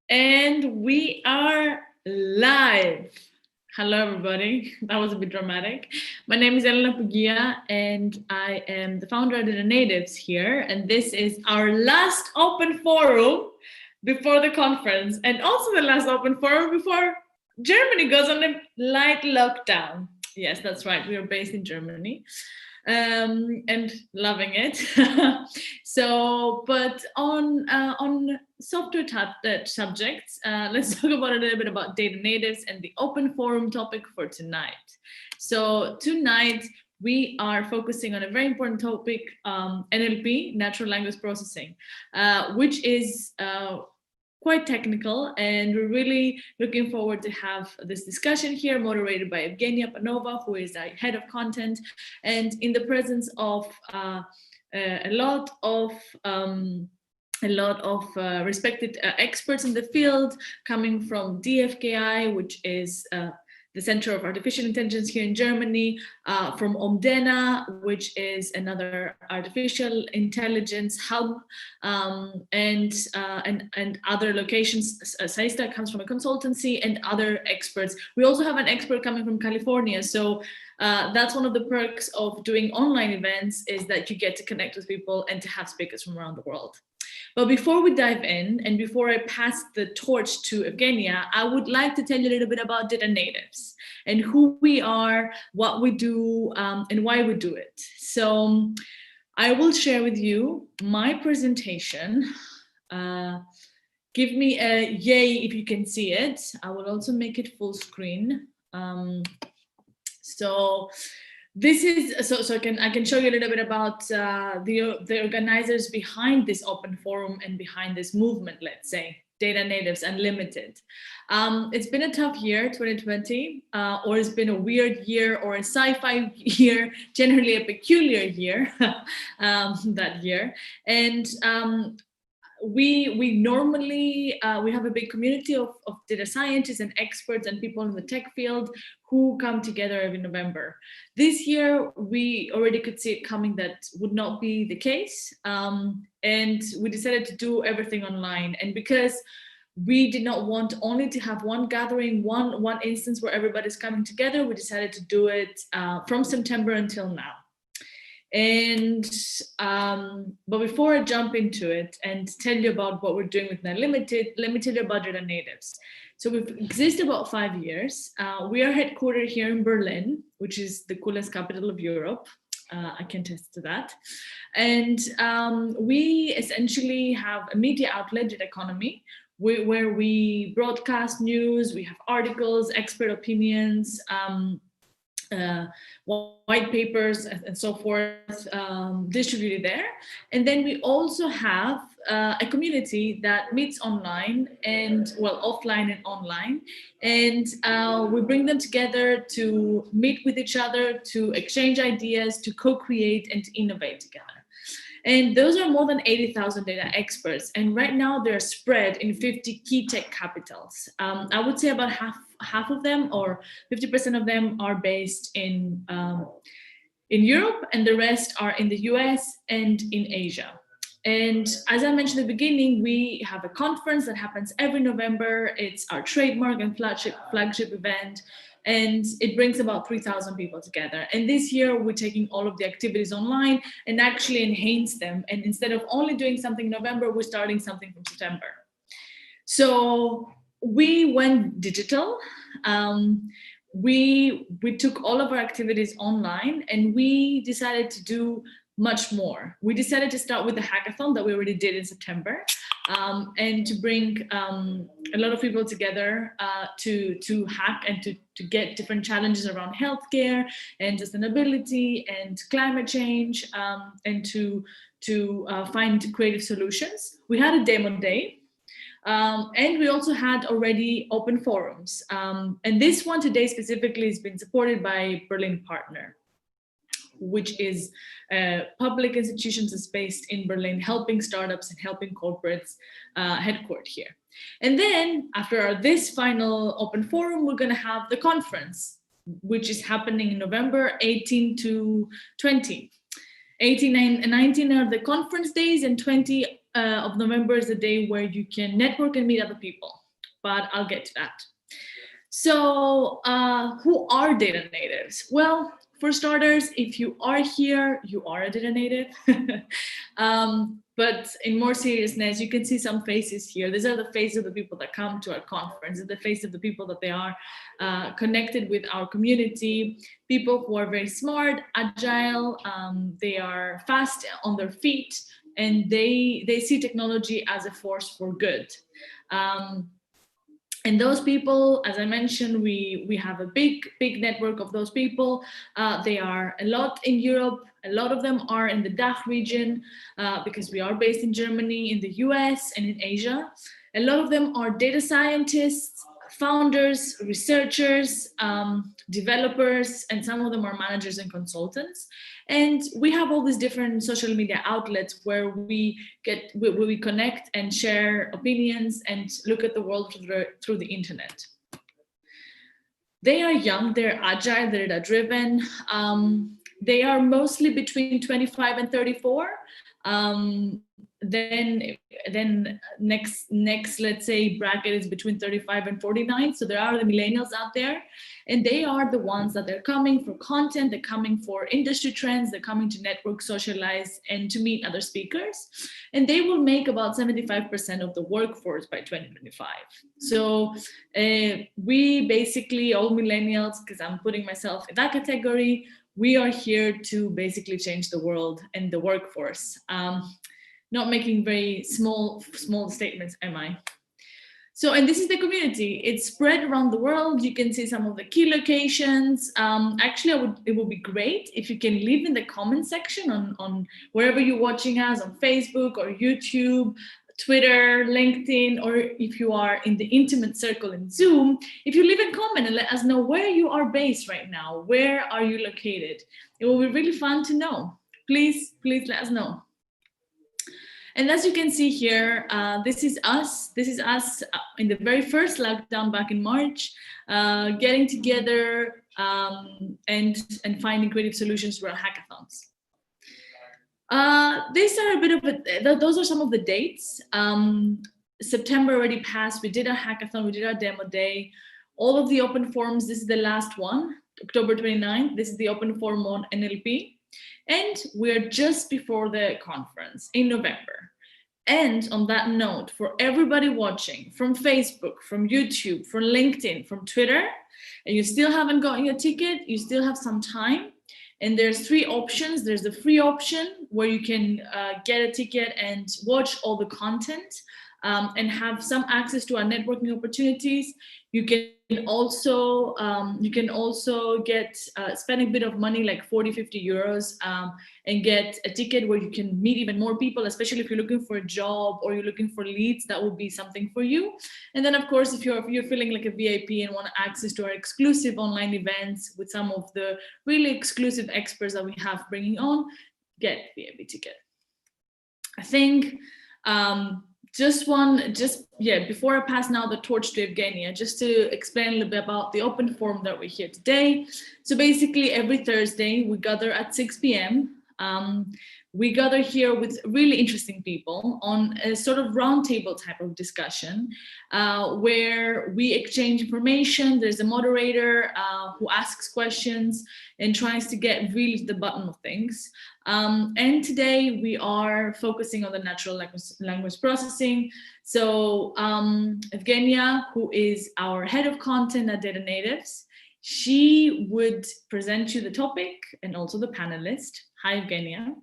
And we are live. Hello, everybody. That was a bit dramatic. My name is Elena Pugia, and I am the founder of the Natives here. And this is our last open forum before the conference, and also the last open forum before Germany goes on a light lockdown. Yes, that's right. We are based in Germany. And loving it. But on software subjects, let's talk about a little bit about data natives and the open forum topic for tonight. So tonight we are focusing on a very important topic, NLP, natural language processing, which is quite technical, and we're really looking forward to have this discussion here, moderated by Evgenia Panova, who is our head of content, and in the presence of a lot of respected experts in the field, coming from DFKI, which is the Center of Artificial Intelligence here in Germany, from Omdena, which is another artificial intelligence hub, and other locations. Shaista comes from a consultancy, and other experts. We also have an expert coming from California. So that's one of the perks of doing online events, is that you get to connect with people and to have speakers from around the world. But before we dive in, and before I pass the torch to Evgenia, I would like to tell you a little bit about data natives and who we are, what we do, and why we do it. So I will share with you my presentation. Give me a yay if you can see it. I will also make it full screen. This is so I can show you a little bit about the organizers behind this open forum and behind this movement, let's say, Data Natives Unlimited. It's been a tough year, 2020, or it's been a weird year or a sci-fi year, generally a peculiar year, that year. And we normally we have a big community of data scientists and experts and people in the tech field who come together every November. This year, we already could see it coming that would not be the case, and we decided to do everything online. And because we did not want only to have one gathering, one instance where everybody's coming together, we decided to do it from September until now. And but before I jump into it and tell you about what we're doing with Unlimited, let me tell you about Data Natives. So we've existed about 5 years. We are headquartered here in Berlin, which is the coolest capital of Europe. I can attest to that. And we essentially have a media outlet, Data Economy, where we broadcast news, we have articles, expert opinions, white papers and so forth, distributed there. And then we also have a community that meets online and, well, offline and online. And we bring them together to meet with each other, to exchange ideas, to co-create and to innovate together. And those are more than 80,000 data experts. And right now they're spread in 50 key tech capitals. I would say about half of them, or 50% of them, are based in Europe, and the rest are in the US and in Asia. And as I mentioned at the beginning, we have a conference that happens every November. It's our trademark and flagship event, and it brings about 3,000 people together. And this year, we're taking all of the activities online and actually enhance them. And instead of only doing something in November, we're starting something from September. So we went digital. We took all of our activities online, and we decided to do much more. We decided to start with the hackathon that we already did in September, and to bring a lot of people together to hack and to get different challenges around healthcare and sustainability and climate change, and to find creative solutions. We had a demo day. And we also had already open forums. And this one today specifically has been supported by Berlin Partner, which is public institutions that's based in Berlin, helping startups and helping corporates headquartered here. And then after this final open forum, we're going to have the conference, which is happening in November 18 to 20. 18 and 19 are the conference days, and 20 of November is the day where you can network and meet other people. But I'll get to that. So who are data natives? Well, for starters, if you are here, you are a data native. But in more seriousness, you can see some faces here. These are the faces of the people that come to our conference, the face of the people that they are connected with our community, people who are very smart, agile, they are fast on their feet, and they see technology as a force for good. And those people, as I mentioned, we have a big network of those people. They are a lot in Europe. A lot of them are in the DACH region because we are based in Germany, in the US, and in Asia. A lot of them are data scientists, founders, researchers, developers, and some of them are managers and consultants. And we have all these different social media outlets where we connect and share opinions and look at the world through the internet. They are young, they're agile, they're data driven. They are mostly between 25 and 34. Then next let's say bracket is between 35 and 49. So there are the millennials out there, and they are the ones that they're coming for content, they're coming for industry trends, they're coming to network, socialize, and to meet other speakers. And they will make about 75% of the workforce by 2025. So we basically, all millennials, because I'm putting myself in that category, we are here to basically change the world and the workforce. Not making very small statements, am I? So, and this is the community. It's spread around the world. You can see some of the key locations. Actually, it would be great if you can leave in the comment section on wherever you're watching us, on Facebook or YouTube, Twitter, LinkedIn, or if you are in the intimate circle in Zoom, if you leave a comment and let us know where you are based right now, where are you located? It will be really fun to know. Please let us know. And as you can see here, this is us. This is us in the very first lockdown back in March, getting together and finding creative solutions for our hackathons. These are a bit of those are some of the dates. September already passed. We did our hackathon, we did our demo day. All of the open forums, this is the last one, October 29th. This is the open forum on NLP. And we're just before the conference in November. And on that note, for everybody watching from Facebook, from YouTube, from LinkedIn, from Twitter, and you still haven't gotten your ticket, you still have some time. And there's 3 options. There's the free option where you can get a ticket and watch all the content and have some access to our networking opportunities. You can also get spend a bit of money, like 40-50 euros, and get a ticket where you can meet even more people, especially if you're looking for a job or you're looking for leads. That would be something for you. And then of course, if you're feeling like a VIP and want access to our exclusive online events with some of the really exclusive experts that we have bringing on, get VIP ticket. I think before I pass now the torch to Evgenia, just to explain a little bit about the open forum that we're here today. So basically every Thursday we gather at 6 p.m. We gather here with really interesting people on a sort of roundtable type of discussion where we exchange information. There's a moderator who asks questions and tries to get really to the bottom of things. And today we are focusing on the natural language processing. So Evgenia, who is our head of content at Data Natives, she would present you the topic and also the panelist. Hi, Evgenia.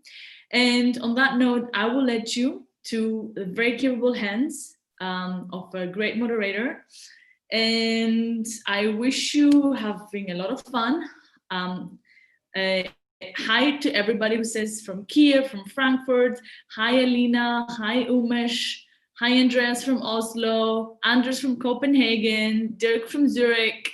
And on that note, I will let you to the very capable hands of a great moderator. And I wish you having a lot of fun. Hi to everybody who says from Kiev, from Frankfurt. Hi, Alina. Hi, Umesh. Hi, Andreas from Oslo. Anders from Copenhagen. Dirk from Zurich.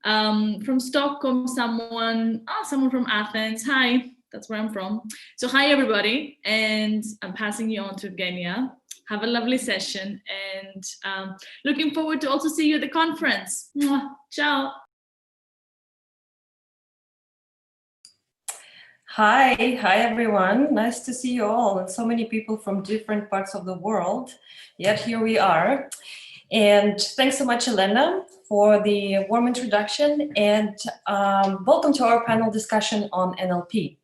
From Stockholm, someone from Athens. Hi, that's where I'm from. So hi, everybody. And I'm passing you on to Evgenia. Have a lovely session. And looking forward to also see you at the conference. Mwah. Ciao. Hi everyone. Nice to see you all, and so many people from different parts of the world. Yet here we are. And thanks so much, Elena, for the warm introduction, and welcome to our panel discussion on NLP.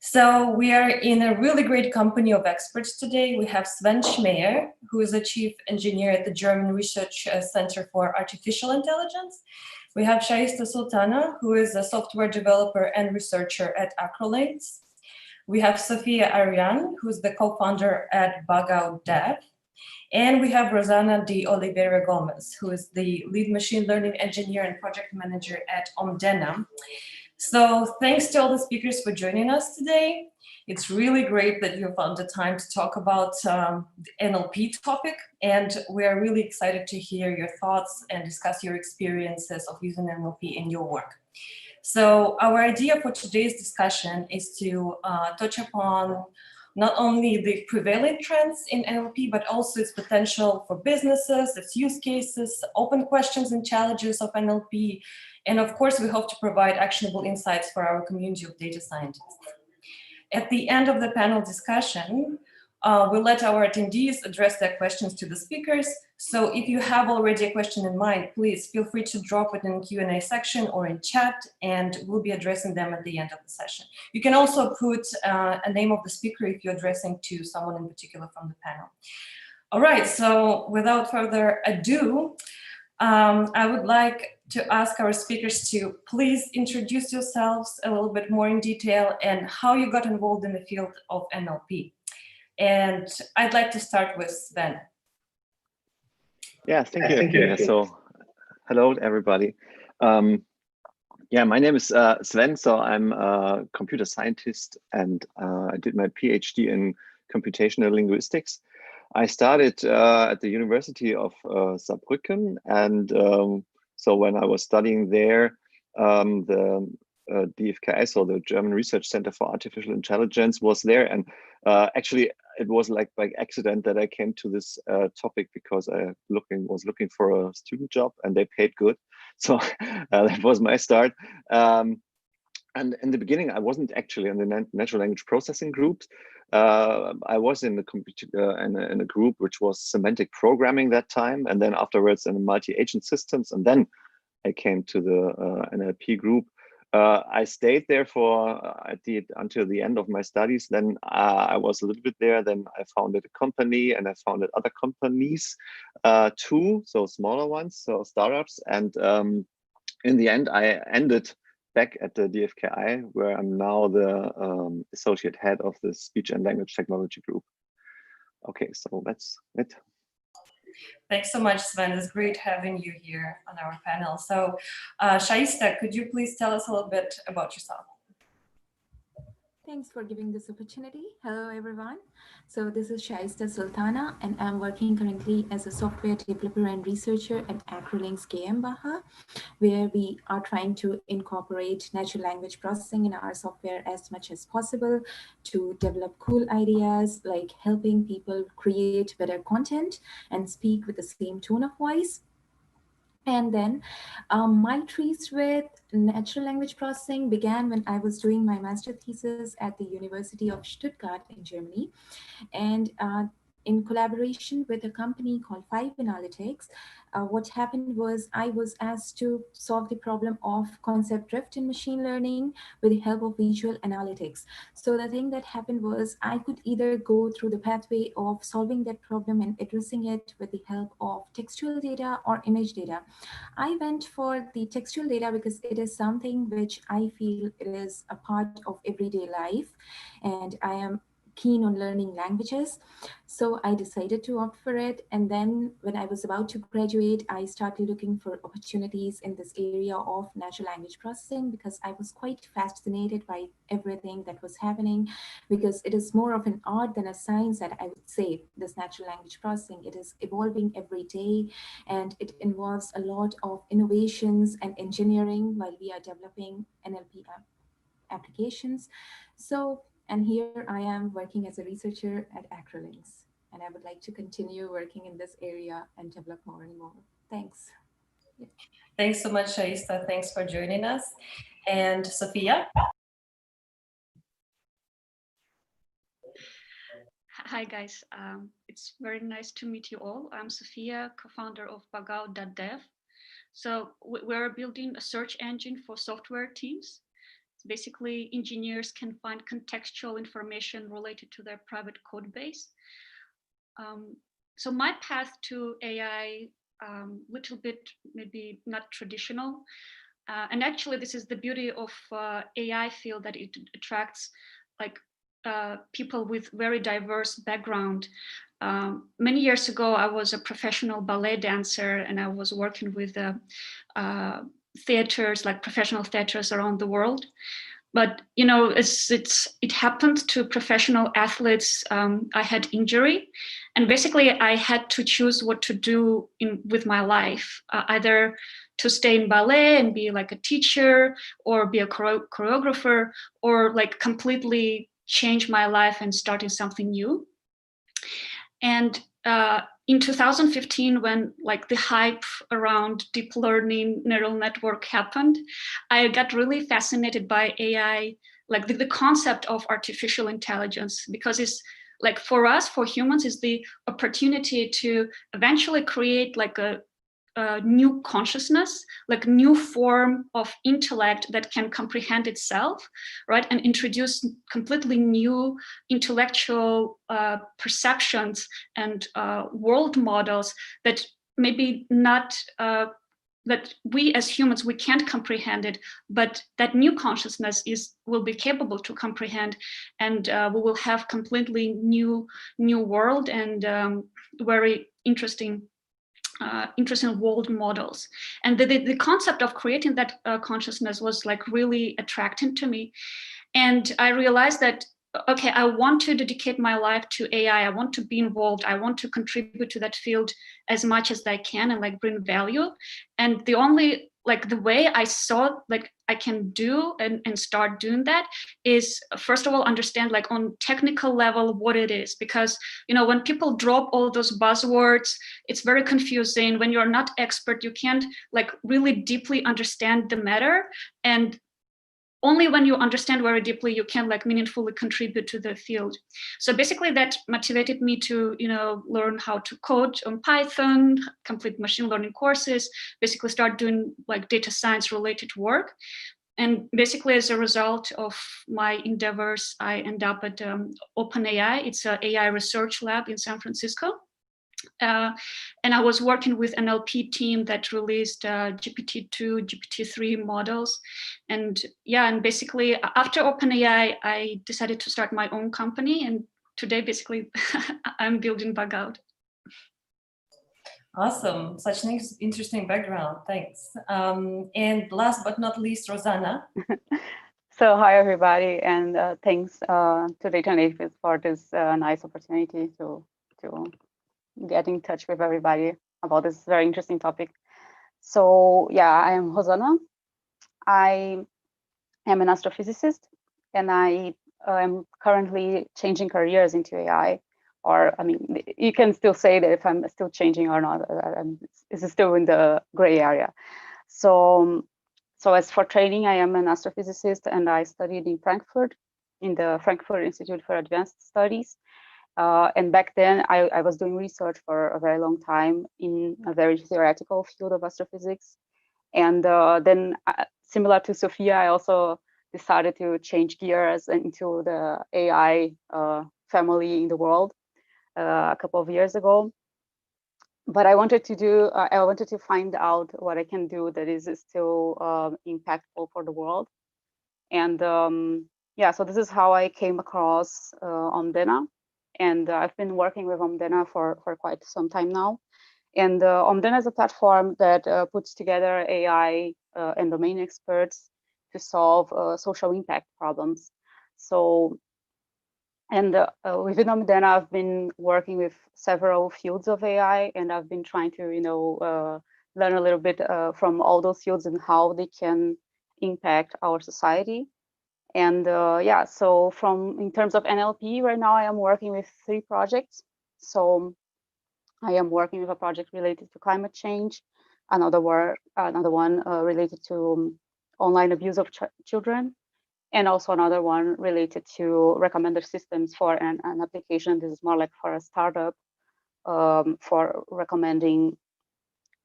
So we are in a really great company of experts today. We have Sven Schmeier, who is a chief engineer at the German Research Center for Artificial Intelligence. We have Shaista Sultana, who is a software developer and researcher at Acrolinx. We have Sophia Aryan, who's the co-founder at Bugout.dev. And we have Rosana de Oliveira Gomes, who is the lead machine learning engineer and project manager at Omdena. So thanks to all the speakers for joining us today. It's really great that you found the time to talk about the NLP topic, and we are really excited to hear your thoughts and discuss your experiences of using NLP in your work. So our idea for today's discussion is to touch upon not only the prevailing trends in NLP, but also its potential for businesses, its use cases, open questions and challenges of NLP, and of course, we hope to provide actionable insights for our community of data scientists. At the end of the panel discussion, we'll let our attendees address their questions to the speakers. So if you have already a question in mind, please feel free to drop it in the Q&A section or in chat, and we'll be addressing them at the end of the session. You can also put a name of the speaker if you're addressing to someone in particular from the panel. All right, so without further ado, I would like to ask our speakers to please introduce yourselves a little bit more in detail and how you got involved in the field of NLP. And I'd like to start with Sven. Yeah, thank you. So, hello, everybody. Yeah, my name is Sven. So I'm a computer scientist, and I did my PhD in computational linguistics. I started at the University of Saarbrücken, and so when I was studying there, the DFKI, so the German Research Center for Artificial Intelligence, was there, and actually it was like by accident that I came to this topic because I was looking for a student job, and they paid good, so that was my start. And in the beginning, I wasn't actually in the natural language processing groups. I was in a group which was semantic programming that time, and then afterwards in multi-agent systems, and then I came to the NLP group. I stayed there until the end of my studies. Then I was a little bit there. Then I founded a company, and I founded other companies too, so smaller ones, so startups. And in the end, I ended back at the DFKI, where I'm now the associate head of the speech and language technology group. Okay, so that's it. Thanks so much, Sven. It's great having you here on our panel. So, Shaista, could you please tell us a little bit about yourself? Thanks for giving this opportunity. Hello, everyone. So this is Shaista Sultana, and I'm working currently as a software developer and researcher at Acrolinx GmbH, where we are trying to incorporate natural language processing in our software as much as possible to develop cool ideas like helping people create better content and speak with the same tone of voice. And then my trees with natural language processing began when I was doing my master thesis at the University of Stuttgart in Germany. And in collaboration with a company called Five Analytics, what happened was I was asked to solve the problem of concept drift in machine learning with the help of visual analytics. So the thing that happened was I could either go through the pathway of solving that problem and addressing it with the help of textual data or image data. I went for the textual data because it is something which I feel it is a part of everyday life, and I am keen on learning languages. So I decided to opt for it. And then when I was about to graduate, I started looking for opportunities in this area of natural language processing because I was quite fascinated by everything that was happening, because it is more of an art than a science, that I would say, this natural language processing. It is evolving every day, and it involves a lot of innovations and engineering while we are developing NLP applications. So, and here I am working as a researcher at Acrolinx, and I would like to continue working in this area and develop more and more. Thanks. Yeah. Thanks so much, Shaista. Thanks for joining us. And Sophia? Hi guys, it's very nice to meet you all. I'm Sophia, co-founder of Bugout.dev. So we're building a search engine for software teams. Basically, engineers can find contextual information related to their private code base. So my path to AI, little bit maybe not traditional. And actually, this is the beauty of AI field, that it attracts like people with very diverse background. Many years ago, I was a professional ballet dancer, and I was working with theaters, like professional theaters around the world. But you know, it happened to professional athletes. I had injury, and basically I had to choose what to do with my life, either to stay in ballet and be like a teacher, or be a choreographer, or like completely change my life and starting something new. And in 2015, when like the hype around deep learning neural network happened, I got really fascinated by AI, like the concept of artificial intelligence, because it's like for us, for humans, is the opportunity to eventually create like a new consciousness, like new form of intellect that can comprehend itself, right? And introduce completely new intellectual perceptions and world models that maybe not, that we as humans, we can't comprehend it, but that new consciousness will be capable to comprehend, and we will have completely new world, and very interesting world models. And the concept of creating that consciousness was like really attracting to me. And I realized that, okay, I want to dedicate my life to AI. I want to be involved. I want to contribute to that field as much as I can, and like bring value. And the only, like the way I saw like I can do and start doing that is, first of all, understand like on technical level what it is. Because, you know, when people drop all those buzzwords, it's very confusing. When you're not expert, you can't like really deeply understand the matter. And only when you understand very deeply, you can like meaningfully contribute to the field. So basically that motivated me to, you know, learn how to code on Python, complete machine learning courses, basically start doing like data science related work. And basically as a result of my endeavors, I end up at OpenAI. It's an AI research lab in San Francisco. And I was working with an NLP team that released GPT-2, GPT-3 models. And yeah, and basically after OpenAI, I decided to start my own company. And today, basically, I'm building Bugout. Awesome, such an interesting background, thanks. And last but not least, Rosana. So hi everybody, and thanks to Data Natives for this nice opportunity to get in touch with everybody about this very interesting topic. So yeah, I am Rosana. I am an astrophysicist, and I am currently changing careers into AI. Or I mean, you can still say that if I'm still changing or not. It's still in the gray area. So as for training, I am an astrophysicist, and I studied in Frankfurt, in the Frankfurt Institute for Advanced Studies. And back then, I was doing research for a very long time in a very theoretical field of astrophysics. And then, similar to Sophia, I also decided to change gears into the AI family in the world a couple of years ago. But I wanted to find out what I can do that is still impactful for the world. And yeah, so this is how I came across Omdena. And I've been working with Omdena for quite some time now. And Omdena is a platform that puts together AI and domain experts to solve social impact problems. So, and within Omdena, I've been working with several fields of AI, and I've been trying to, you know, learn a little bit from all those fields and how they can impact our society. And yeah, so in terms of NLP, right now I am working with 3 projects. So I am working with a project related to climate change, another one related to online abuse of children, and also another one related to recommender systems for an application. This is more like for a startup, for recommending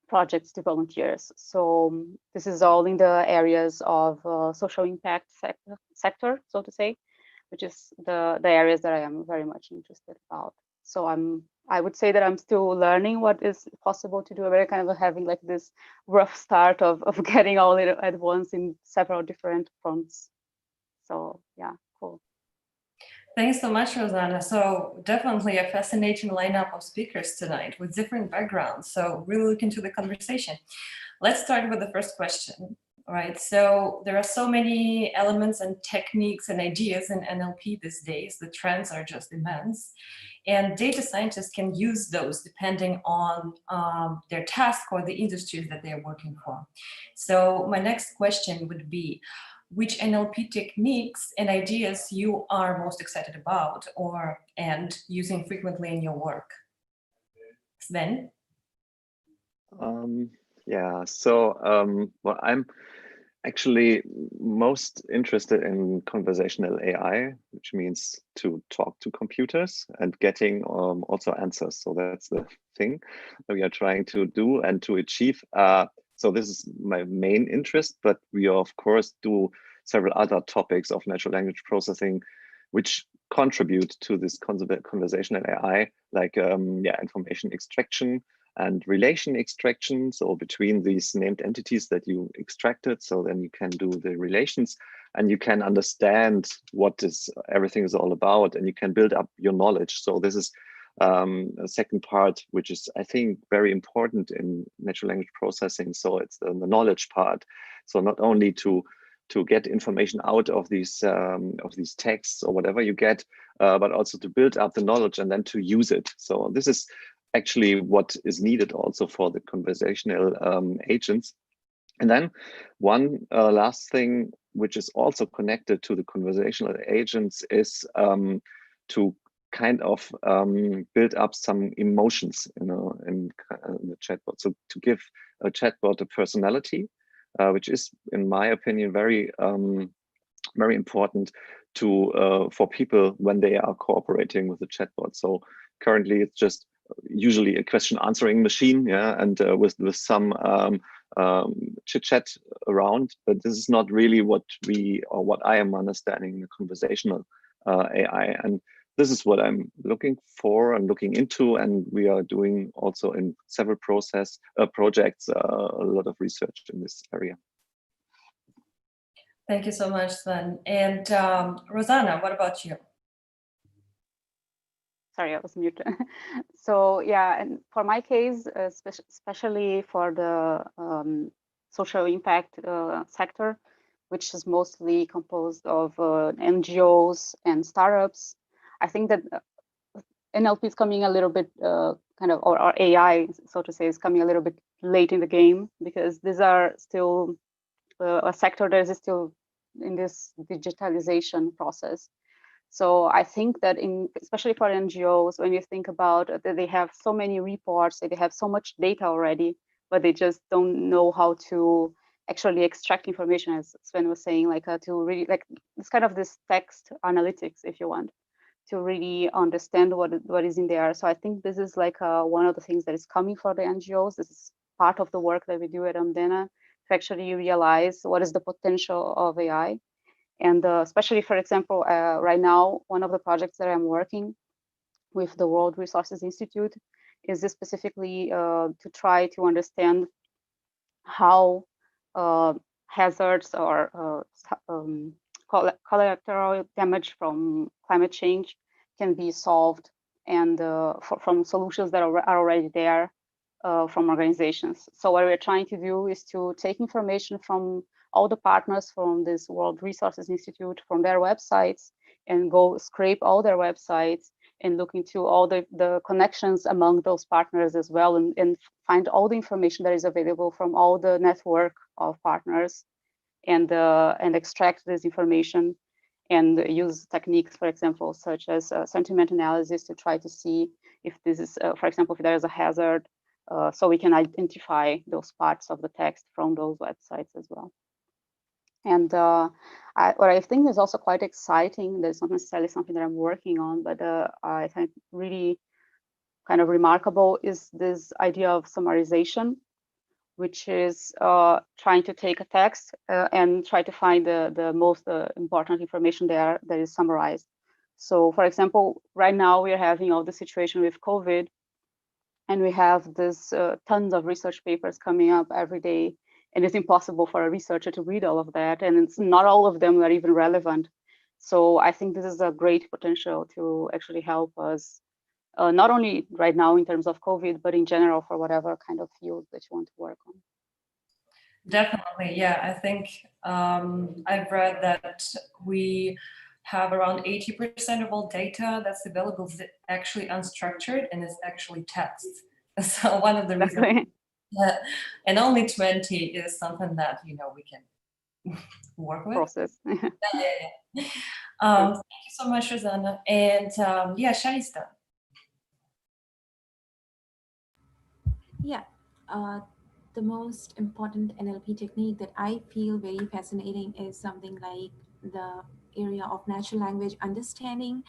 projects to volunteers. So this is all in the areas of social impact sector, so to say, which is the areas that I am very much interested about. So I would say that I'm still learning what is possible to do. Very kind of having like this rough start of getting all it at once in several different fronts. So yeah, cool. Thanks so much, Rosana. So definitely a fascinating lineup of speakers tonight with different backgrounds. So really look into the conversation. Let's start with the first question. All right, so there are so many elements and techniques and ideas in NLP these days. The trends are just immense. And data scientists can use those depending on their task or the industries that they're working for. So my next question would be, which NLP techniques and ideas you are most excited about and using frequently in your work? Sven? Yeah, so well, I'm actually most interested in conversational AI, which means to talk to computers and getting also answers. So that's the thing that we are trying to do and to achieve. So this is my main interest, but we of course do several other topics of natural language processing, which contribute to this conversational AI, like information extraction and relation extraction. So between these named entities that you extracted, so then you can do the relations and you can understand what everything is all about, and you can build up your knowledge. So this is a second part, which is, I think, very important in natural language processing. So it's the knowledge part. So not only to get information out of these texts or whatever you get, but also to build up the knowledge and then to use it. So this is actually what is needed also for the conversational agents. And then one last thing, which is also connected to the conversational agents, is to kind of build up some emotions, in the chatbot. So to give a chatbot a personality, which is, in my opinion, very important for people when they are cooperating with the chatbot. So currently, it's just usually a question answering machine, and with some chit chat around. But this is not really what I am understanding in the conversational AI, and this is what I'm looking for and looking into, and we are doing also in several projects a lot of research in this area. Thank you so much, Sven. And Rosana, what about you? Sorry, I was muted. So yeah, and for my case, especially for the social impact sector, which is mostly composed of NGOs and startups, I think that NLP is coming a little bit or AI, so to say, is coming a little bit late in the game, because these are still a sector that is still in this digitalization process. So I think that especially for NGOs, when you think about that, they have so many reports, they have so much data already, but they just don't know how to actually extract information, as Sven was saying, like to really, like, it's kind of this text analytics, if you want, to really understand what is in there. So I think this is like one of the things that is coming for the NGOs. This is part of the work that we do at Omdena, to actually realize what is the potential of AI. And especially, for example, right now, one of the projects that I'm working with the World Resources Institute is specifically to try to understand how hazards or collateral damage from climate change can be solved, and from solutions that are already there from organizations. So what we're trying to do is to take information from all the partners from this World Resources Institute, from their websites, and go scrape all their websites and look into all the connections among those partners as well, and find all the information that is available from all the network of partners, and extract this information and use techniques, for example, such as sentiment analysis, to try to see if this is, for example, if there is a hazard, so we can identify those parts of the text from those websites as well. And what I think is also quite exciting, that's not necessarily something that I'm working on, but I think really kind of remarkable, is this idea of summarization, which is trying to take a text and try to find the most important information there that is summarized. So for example, right now we're having all the situation with COVID, and we have this tons of research papers coming up every day, and it's impossible for a researcher to read all of that, and it's not all of them are even relevant. So I think this is a great potential to actually help us, not only right now in terms of COVID, but in general for whatever kind of field that you want to work on. Definitely, yeah. I think I've read that we have around 80% of all data that's available is actually unstructured and is actually text. So one of the reasons, and only 20 is something that we can work with. Process. Yeah. Thank you so much, Rosana. And yeah, Shaista. Yeah, the most important NLP technique that I feel very fascinating is something like the area of natural language understanding,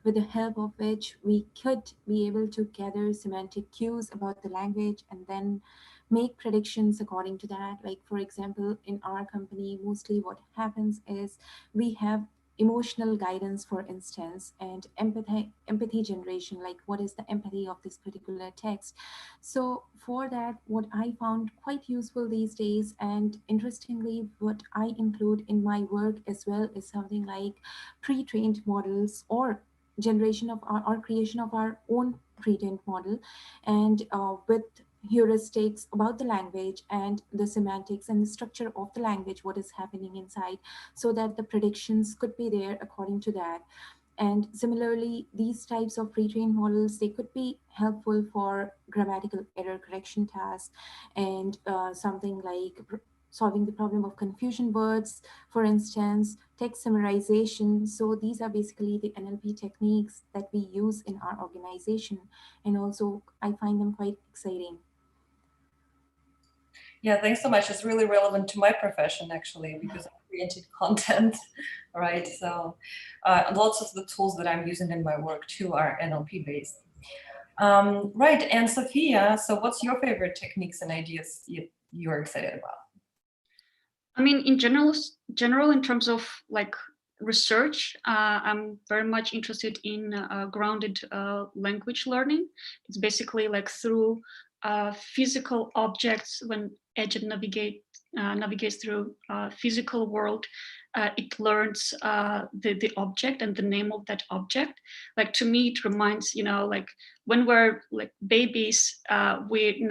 with the help of which we could be able to gather semantic cues about the language and then make predictions according to that. Like, for example, in our company, mostly what happens is we have emotional guidance, for instance, and empathy generation, like what is the empathy of this particular text. So for that, what I found quite useful these days, and interestingly, what I include in my work as well, is something like pre-trained models, or generation of our creation of our own pre-trained model, and with heuristics about the language and the semantics and the structure of the language, what is happening inside, so that the predictions could be there according to that. And similarly, these types of pre-trained models, they could be helpful for grammatical error correction tasks, and something like solving the problem of confusion words, for instance, text summarization. So these are basically the NLP techniques that we use in our organization. And also, I find them quite exciting. Yeah, thanks so much. It's really relevant to my profession, actually, because I created content, right? So lots of the tools that I'm using in my work too are NLP based. Right, and Sophia, so what's your favorite techniques and ideas you're excited about? I mean, in general, in terms of like research, I'm very much interested in grounded language learning. It's basically like through physical objects. When agent navigates through physical world, it learns the object and the name of that object. Like, to me, it reminds, like when we're like babies, we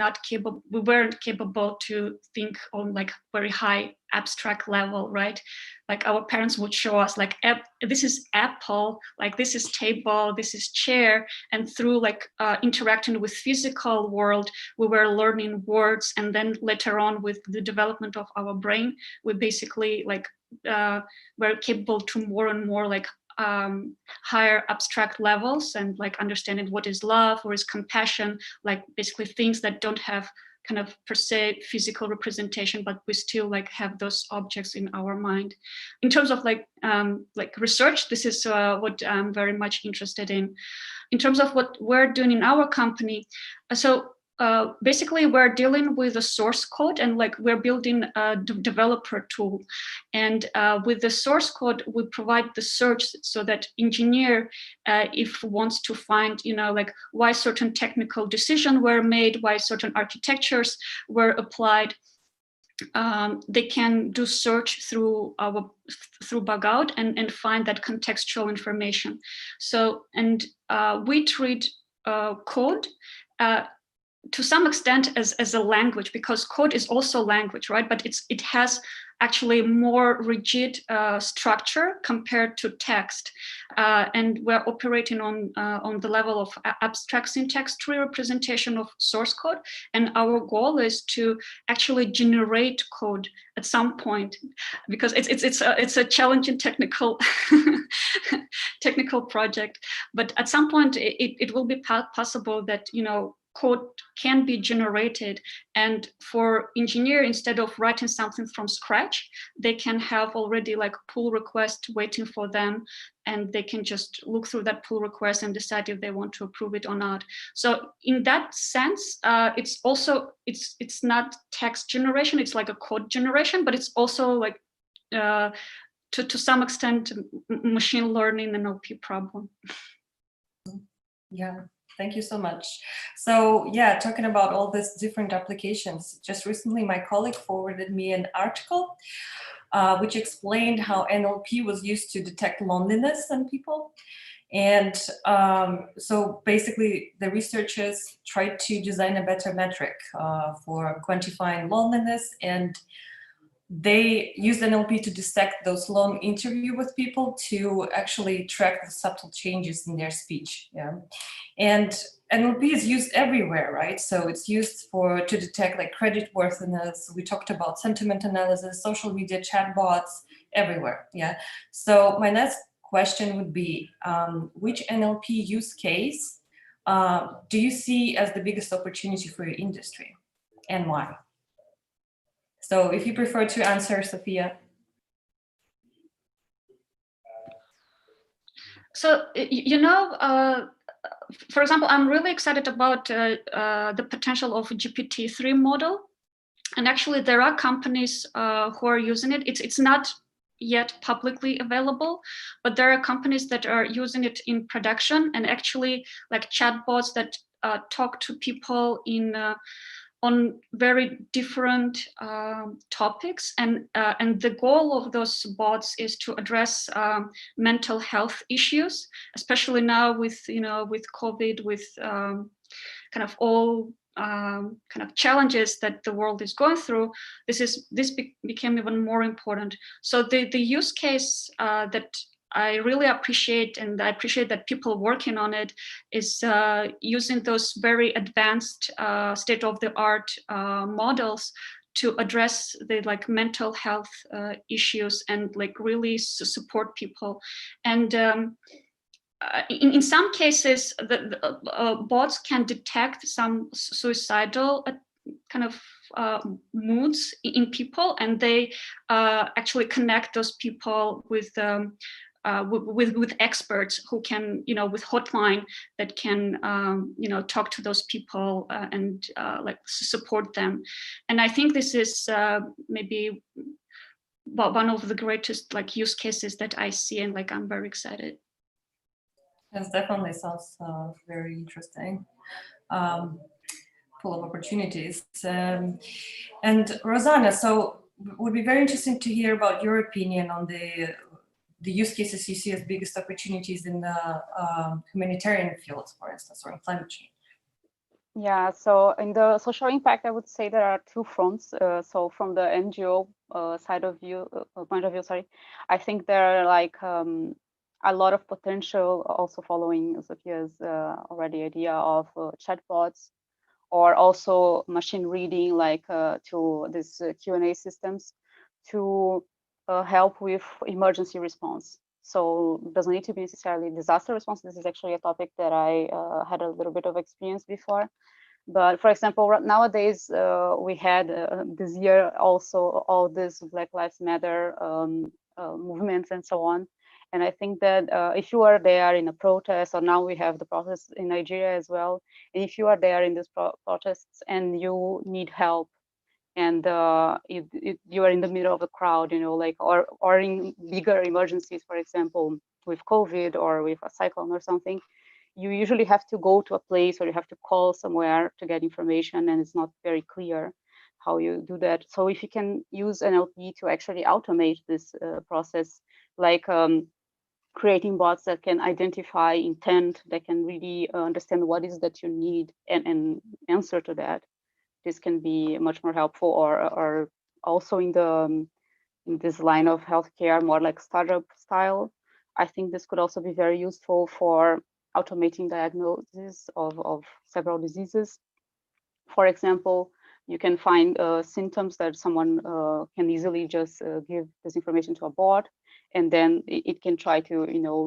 weren't capable to think on like very high abstract level, right? Like our parents would show us like, this is apple, like this is table, this is chair, and through like interacting with physical world, we were learning words, and then later on with the development of our brain, we basically like were capable to more and more like higher abstract levels, and like understanding what is love or is compassion, like basically things that don't have kind of per se physical representation, but we still like have those objects in our mind. In terms of like research, this is what I'm very much interested in. In terms of what we're doing in our company, so basically we're dealing with the source code, and like we're building a developer tool, and with the source code we provide the search, so that engineer, if wants to find like why certain technical decisions were made, why certain architectures were applied, they can do search through Bugout and find that contextual information. So, and we treat code to some extent as a language, because code is also language, right? But it has actually more rigid structure compared to text, and we're operating on the level of abstract syntax tree representation of source code, and our goal is to actually generate code at some point, because it's a challenging technical technical project, but at some point it will be possible that code can be generated, and for engineer, instead of writing something from scratch, they can have already like pull request waiting for them, and they can just look through that pull request and decide if they want to approve it or not. So in that sense, it's also it's not text generation, it's like a code generation, but it's also like to some extent machine learning NLP problem. Yeah, thank you so much. So yeah, talking about all these different applications, just recently my colleague forwarded me an article which explained how NLP was used to detect loneliness in people. And so basically the researchers tried to design a better metric for quantifying loneliness, and they used NLP to dissect those long interviews with people to actually track the subtle changes in their speech. Yeah, and NLP is used everywhere, right? So it's used to detect like credit worthiness. We talked about sentiment analysis, social media, chatbots, everywhere. Yeah. So my next question would be, which NLP use case do you see as the biggest opportunity for your industry, and why? So if you prefer to answer, Sophia. So, you know, for example, I'm really excited about the potential of a GPT-3 model. And actually, there are companies who are using it. It's not yet publicly available, but there are companies that are using it in production, and actually like chatbots that talk to people in on very different topics, and the goal of those bots is to address mental health issues, especially now with with COVID, with kind of all kind of challenges that the world is going through. This became even more important. So the use case that I really appreciate, and I appreciate that people working on it, is using those very advanced state-of-the-art models to address the like mental health issues and like really support people. And in some cases, the bots can detect some suicidal kind of moods in people, and they actually connect those people with experts who can, with hotline that can, talk to those people and like support them. And I think this is maybe one of the greatest like use cases that I see, and like I'm very excited. Yes, definitely sounds very interesting. Full of opportunities. And Rosana, so it would be very interesting to hear about your opinion on the use cases you see as biggest opportunities in the humanitarian fields, for instance, or in climate change. Yeah, so in the social impact, I would say there are two fronts. So from the NGO point of view, sorry, I think there are like a lot of potential, also following Sophia's already idea of chatbots, or also machine reading, like to these Q&A systems to help with emergency response. So it doesn't need to be necessarily disaster response. This is actually a topic that I had a little bit of experience before. But for example, nowadays, we had this year also all this Black Lives Matter movements and so on. And I think that if you are there in a protest, or now we have the protest in Nigeria as well, and if you are there in these protests and you need help, and you are in the middle of the crowd, like, or in bigger emergencies, for example, with COVID or with a cyclone or something, you usually have to go to a place, or you have to call somewhere to get information, and it's not very clear how you do that. So if you can use NLP to actually automate this process, like creating bots that can identify intent, that can really understand what is that you need and answer to that, this can be much more helpful. Or also in this line of healthcare, more like startup style, I think this could also be very useful for automating diagnosis of several diseases. For example, you can find symptoms that someone can easily just give this information to a bot, and then it can try to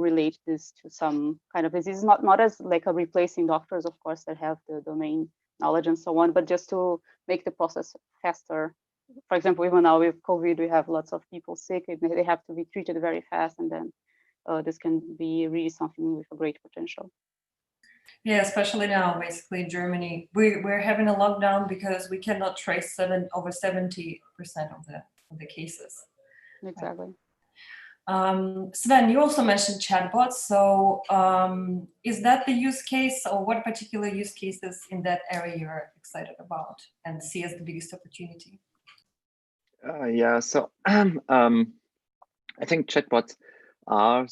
relate this to some kind of disease, not as like a replacing doctors, of course, that have the domain knowledge and so on, but just to make the process faster. For example, even now with COVID, we have lots of people sick and they have to be treated very fast, and then this can be really something with a great potential. Yeah, especially now, basically in Germany, we're having a lockdown because we cannot trace over 70% of the cases. Exactly. Sven, you also mentioned chatbots. So is that the use case, or what particular use cases in that area you're excited about and see as the biggest opportunity? Yeah, so I think chatbots are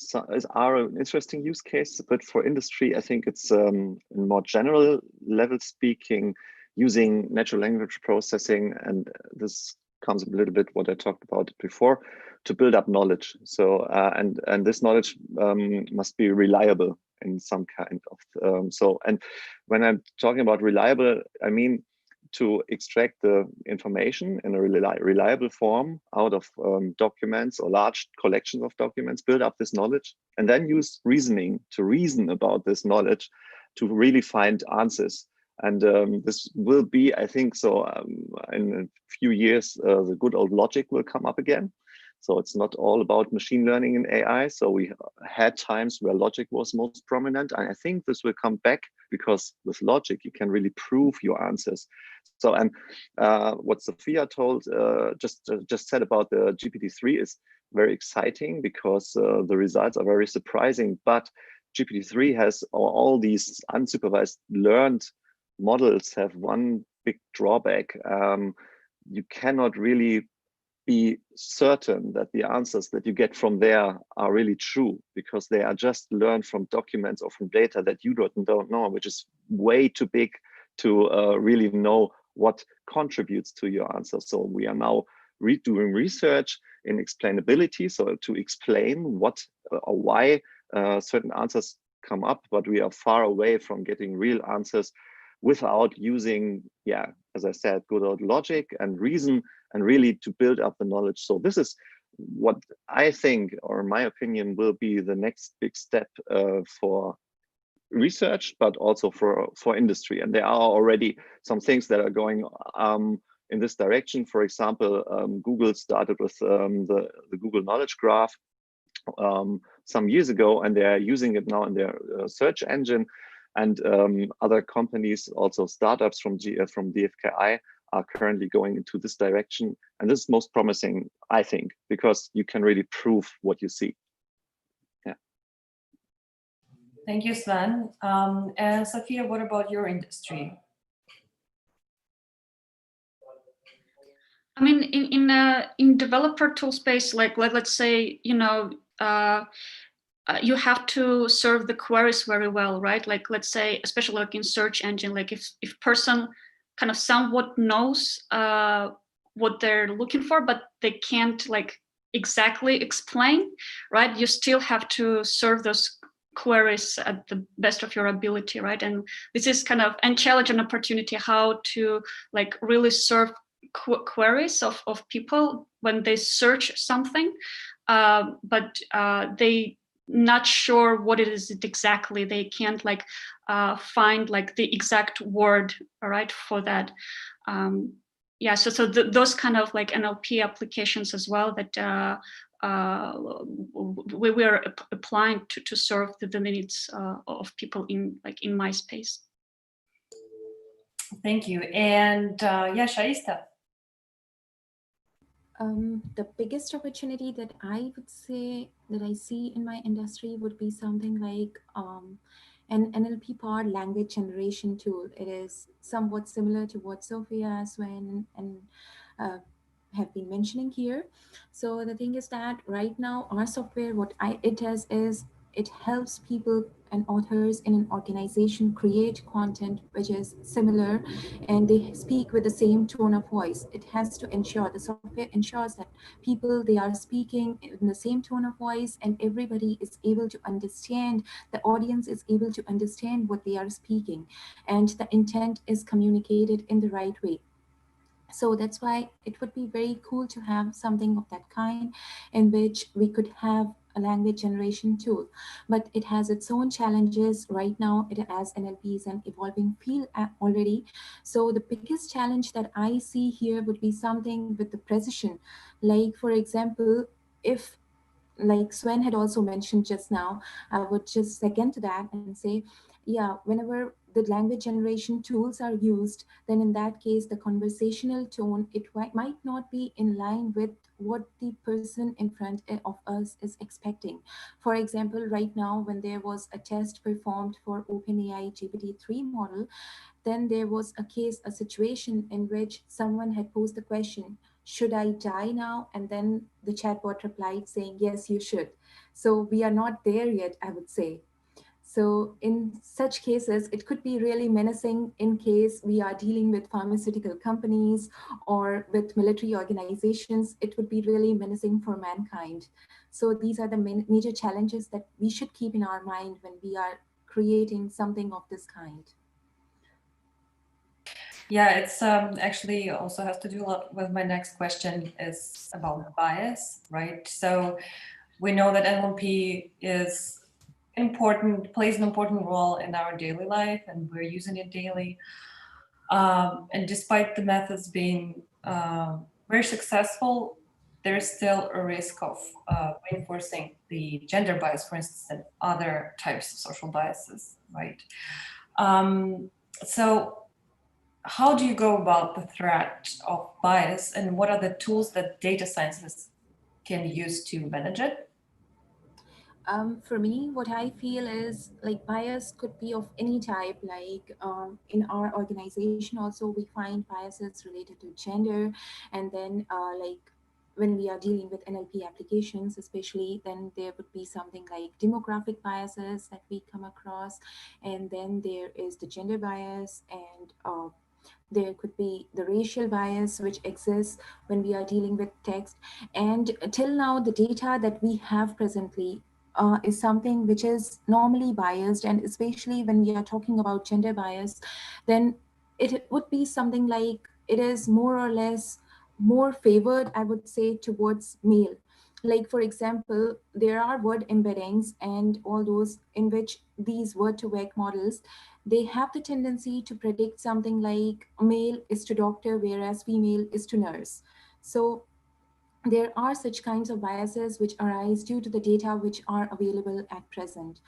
an interesting use case, but for industry, I think it's in more general level speaking, using natural language processing, and this comes a little bit what I talked about before, to build up knowledge. So and this knowledge must be reliable in some kind of and when I'm talking about reliable, I mean to extract the information in a reliable form out of documents or large collections of documents, build up this knowledge, and then use reasoning to reason about this knowledge to really find answers. And this will be, I think, so in a few years, the good old logic will come up again. So it's not all about machine learning and AI. So we had times where logic was most prominent. And I think this will come back because with logic, you can really prove your answers. So, and what Sophia told, just said about the GPT-3 is very exciting because the results are very surprising. But GPT-3 has all these unsupervised learned models have one big drawback. You cannot really be certain that the answers that you get from there are really true, because they are just learned from documents or from data that you don't know, which is way too big to really know what contributes to your answer. So we are now doing research in explainability, so to explain what or why certain answers come up, but we are far away from getting real answers without using, yeah, as I said, good old logic and reason, and really to build up the knowledge. So this is what I think, or in my opinion, will be the next big step for research, but also for industry. And there are already some things that are going in this direction. For example, Google started with the Google Knowledge Graph some years ago, and they're using it now in their search engine. And other companies, also startups from DFKI, are currently going into this direction. And this is most promising, I think, because you can really prove what you see. Yeah. Thank you, Sven. And Sophia, what about your industry? I mean, in developer tool space, like let's say, you have to serve the queries very well, right? Like, let's say, especially like in search engine, like if person kind of somewhat knows what they're looking for, but they can't like exactly explain, right? You still have to serve those queries at the best of your ability, right? And this is kind of a challenge and opportunity how to like really serve queries of people when they search something, but they not sure what it is exactly. They can't like find like the exact word, right, for that. Yeah, so those kind of like NLP applications as well that we are applying to serve the needs of people in my space. Thank you. And yeah, Shaista. The biggest opportunity that I would say that I see in my industry would be something like an NLP powered language generation tool. It is somewhat similar to what Sophia, Sven, and have been mentioning here. So the thing is that right now our software, it does is it helps people and authors in an organization create content which is similar, and they speak with the same tone of voice. It has to ensure, the software ensures that people, they are speaking in the same tone of voice, and everybody is able to understand, the audience is able to understand what they are speaking, and the intent is communicated in the right way. So that's why it would be very cool to have something of that kind in which we could have a language generation tool. But it has its own challenges. Right now, it as NLP is an evolving field already. So the biggest challenge that I see here would be something with the precision. Like, for example, if like Sven had also mentioned just now, I would just second to that and say, yeah, whenever the language generation tools are used, then in that case, the conversational tone, it might not be in line with what the person in front of us is expecting. For example, right now, when there was a test performed for OpenAI GPT-3 model, then there was a case, a situation in which someone had posed the question, should I die now? And then the chatbot replied saying, yes, you should. So we are not there yet, I would say. So in such cases, it could be really menacing in case we are dealing with pharmaceutical companies or with military organizations. It would be really menacing for mankind. So these are the major challenges that we should keep in our mind when we are creating something of this kind. Yeah, it's actually also has to do a lot with my next question is about bias, right? So we know that NLP is important, plays an important role in our daily life, and we're using it daily. And despite the methods being very successful, there's still a risk of reinforcing the gender bias, for instance, and other types of social biases, right? So how do you go about the threat of bias, and what are the tools that data scientists can use to manage it? For me, what I feel is like bias could be of any type. Like in our organization, also we find biases related to gender, and then like when we are dealing with NLP applications, especially, then there would be something like demographic biases that we come across, and then there is the gender bias, and there could be the racial bias which exists when we are dealing with text. And till now, the data that we have presently is something which is normally biased, and especially when we are talking about gender bias, then it would be something like it is more or less more favored, I would say, towards male. Like, for example, there are word embeddings and all those in which these word to vec models, they have the tendency to predict something like male is to doctor, whereas female is to nurse. So there are such kinds of biases which arise due to the data which are available at present.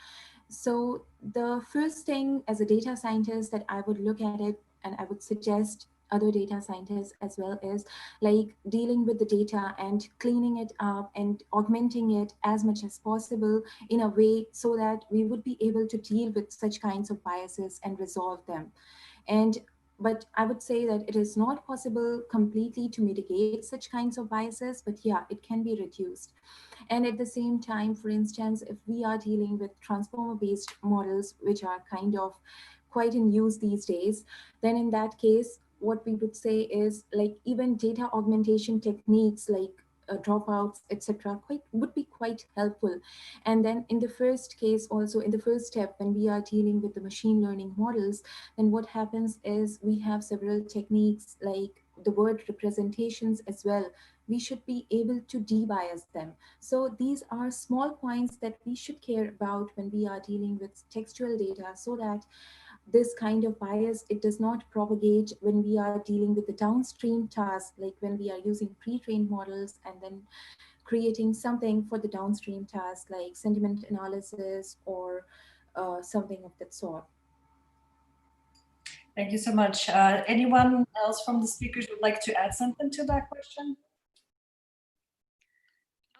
So the first thing as a data scientist that I would look at it, and I would suggest other data scientists as well, is like dealing with the data and cleaning it up and augmenting it as much as possible in a way so that we would be able to deal with such kinds of biases and resolve them. And but I would say that it is not possible completely to mitigate such kinds of biases, but yeah, it can be reduced. And at the same time, for instance, if we are dealing with transformer-based models, which are kind of quite in use these days, then in that case, what we would say is like even data augmentation techniques like dropouts, etc., would be quite helpful. And then in the first case, also in the first step, when we are dealing with the machine learning models, then what happens is we have several techniques like the word representations as well. We should be able to debias them. So these are small points that we should care about when we are dealing with textual data, so that this kind of bias, it does not propagate when we are dealing with the downstream task, like when we are using pre-trained models and then creating something for the downstream task like sentiment analysis or something of that sort. Thank you so much. Anyone else from the speakers would like to add something to that question?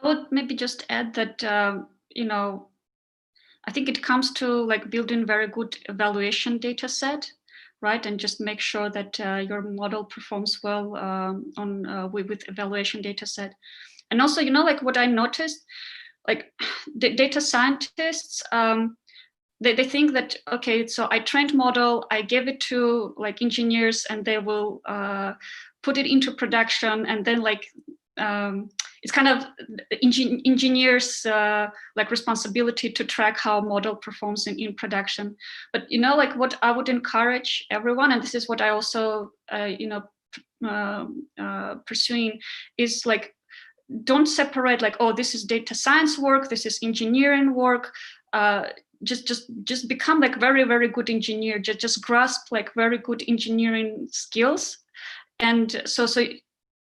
I would maybe just add that, I think it comes to like building very good evaluation data set, right? And just make sure that your model performs well with evaluation data set. And also, like what I noticed, like the data scientists, they think that, okay, so I trained model, I gave it to like engineers and they will put it into production, and then like it's kind of engineers like responsibility to track how model performs in production. But like what I would encourage everyone, and this is what I also pursuing is like, don't separate like, oh, this is data science work, this is engineering work. Just become like very, very good engineer. Just grasp like very good engineering skills. And so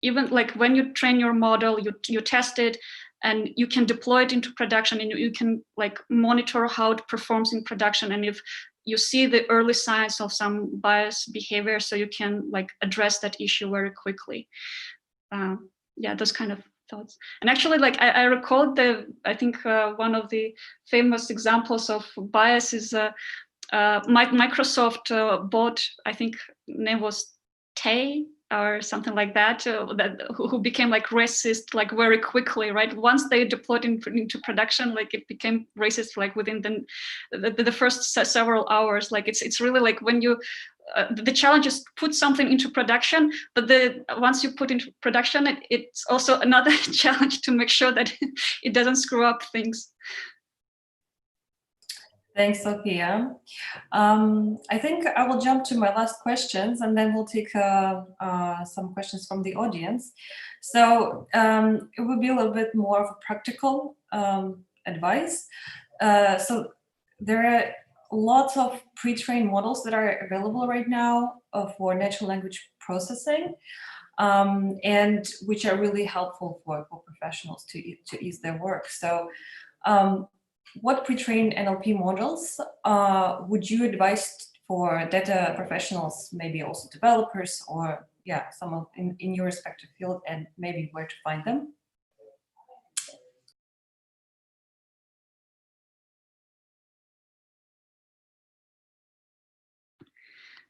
even like when you train your model, you test it, and you can deploy it into production, and you can like monitor how it performs in production. And if you see the early signs of some bias behavior, so you can like address that issue very quickly. Yeah, those kind of thoughts. And actually, like I recall I think one of the famous examples of bias is Microsoft bought, I think name was Tay or something like that, who became like racist like very quickly, right? Once they deployed into production, like it became racist like within the first several hours. Like it's really like when you the challenge is put something into production, but once you put into production, it's also another challenge to make sure that it doesn't screw up things. Thanks, Sophia. I think I will jump to my last questions, and then we'll take some questions from the audience. So it will be a little bit more of a practical advice. So there are lots of pre-trained models that are available right now for natural language processing, and which are really helpful for professionals to ease their work. So what pre-trained NLP models would you advise for data professionals, maybe also developers, or yeah, some of in your respective field, and maybe where to find them?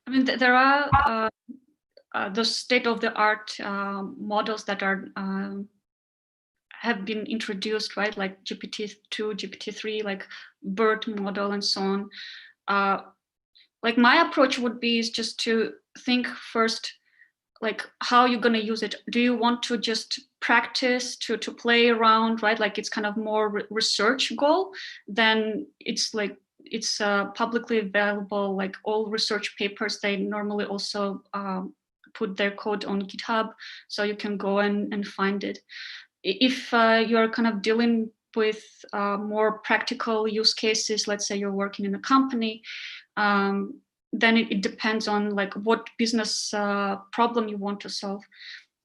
I mean, there are those state-of-the-art models that are have been introduced, right? Like GPT-2, GPT-3, like BERT model, and so on. Like my approach would be is just to think first, like how you're going to use it. Do you want to just practice to play around, right? Like it's kind of more research goal. Then it's like it's publicly available, like all research papers, they normally also put their code on GitHub, so you can go and find it. If you're kind of dealing with more practical use cases, let's say you're working in a company, then it depends on like what business problem you want to solve.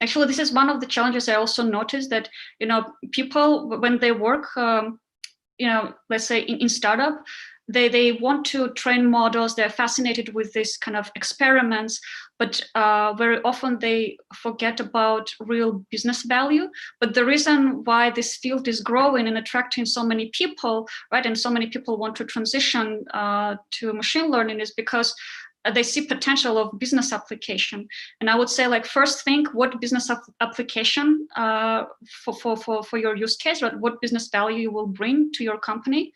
Actually, this is one of the challenges I also noticed, that, you know, people, when they work, you know, let's say in startup, they want to train models, they're fascinated with this kind of experiments, but very often they forget about real business value. But the reason why this field is growing and attracting so many people, right, and so many people want to transition to machine learning is because they see potential of business application. And I would say, like, first think what business application for your use case, right? What business value you will bring to your company.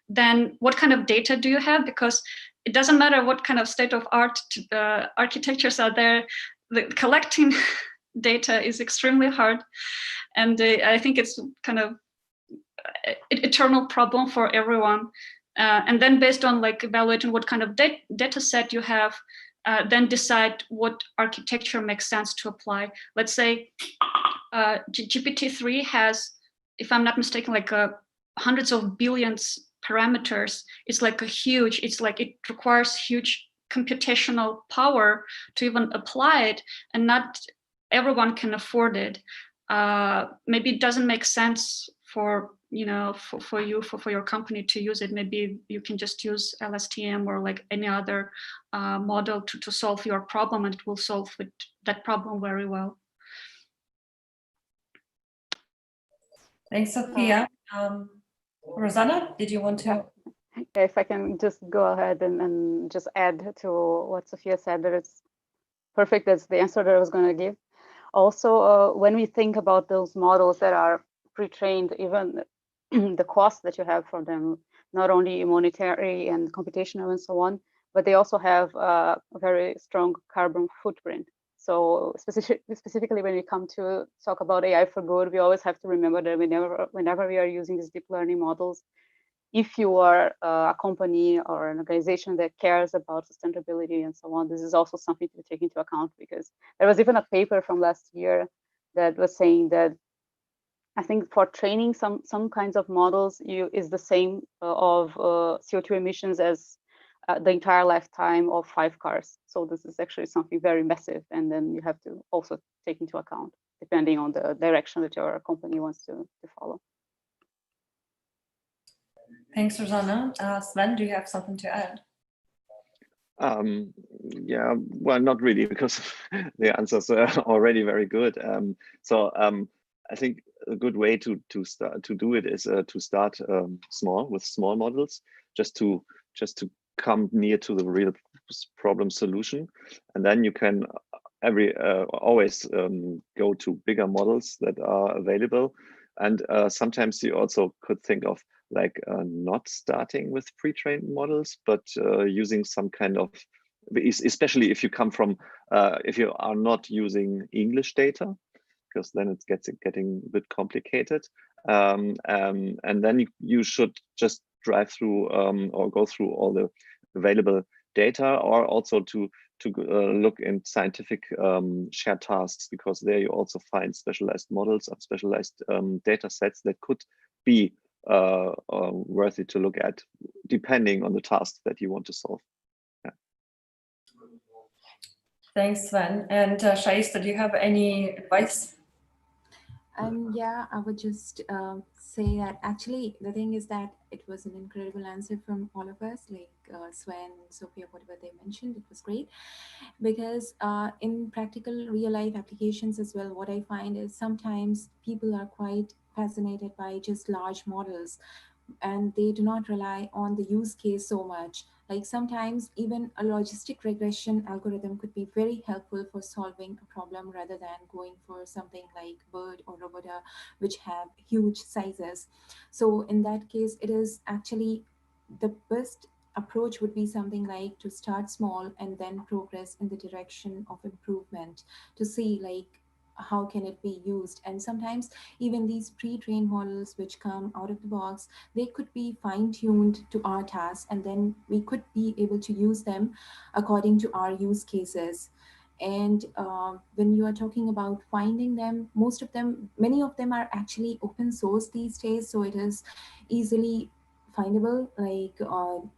Then what kind of data do you have? Because it doesn't matter what kind of state-of-art architectures are there, collecting data is extremely hard. And I think it's kind of an eternal problem for everyone. And then based on like evaluating what kind of data set you have, then decide what architecture makes sense to apply. Let's say GPT-3 has, if I'm not mistaken, like hundreds of billions parameters. It's like it requires huge computational power to even apply it, and not everyone can afford it. Maybe it doesn't make sense for your company to use it. Maybe you can just use LSTM or like any other model to solve your problem, and it will solve that problem very well. Thanks, Sophia. Rosana, did you want to? Yeah, if I can just go ahead and just add to what Sophia said, that it's perfect. That's the answer that I was going to give. Also, when we think about those models that are pre-trained, even the cost that you have for them, not only monetary and computational and so on, but they also have a very strong carbon footprint. So specifically when we come to talk about AI for good, we always have to remember that whenever we are using these deep learning models, if you are a company or an organization that cares about sustainability and so on, this is also something to take into account, because there was even a paper from last year that was saying that I think for training some kinds of models is the same of CO2 emissions as the entire lifetime of 5 cars. So this is actually something very massive, and then you have to also take into account depending on the direction that your company wants to follow. Thanks, Rosana. Sven, do you have something to add? Yeah, well, not really, because the answers are already very good. I think a good way to do it is to start small, with small models, just to come near to the real problem solution, and then you can always go to bigger models that are available. And sometimes you also could think of like not starting with pre-trained models, but using some kind of, especially if you come from, if you are not using English data, because then it gets getting a bit complicated. And then you should just drive through or go through all the available data, or also to look in scientific shared tasks, because there you also find specialized models of specialized data sets that could be worthy to look at, depending on the task that you want to solve. Yeah. Thanks, Sven. And Shaista, do you have any advice? Yeah, I would just say that actually the thing is that it was an incredible answer from all of us, like Sven, Sophia, whatever they mentioned, it was great. Because in practical real life applications as well, what I find is sometimes people are quite fascinated by just large models, and they do not rely on the use case so much. Like sometimes even a logistic regression algorithm could be very helpful for solving a problem rather than going for something like BERT or Robota, which have huge sizes. So in that case, it is actually the best approach would be something like to start small and then progress in the direction of improvement to see like how can it be used. And sometimes even these pre-trained models which come out of the box, they could be fine-tuned to our tasks, and then we could be able to use them according to our use cases. And when you are talking about finding them, many of them are actually open source these days, so it is easily findable, like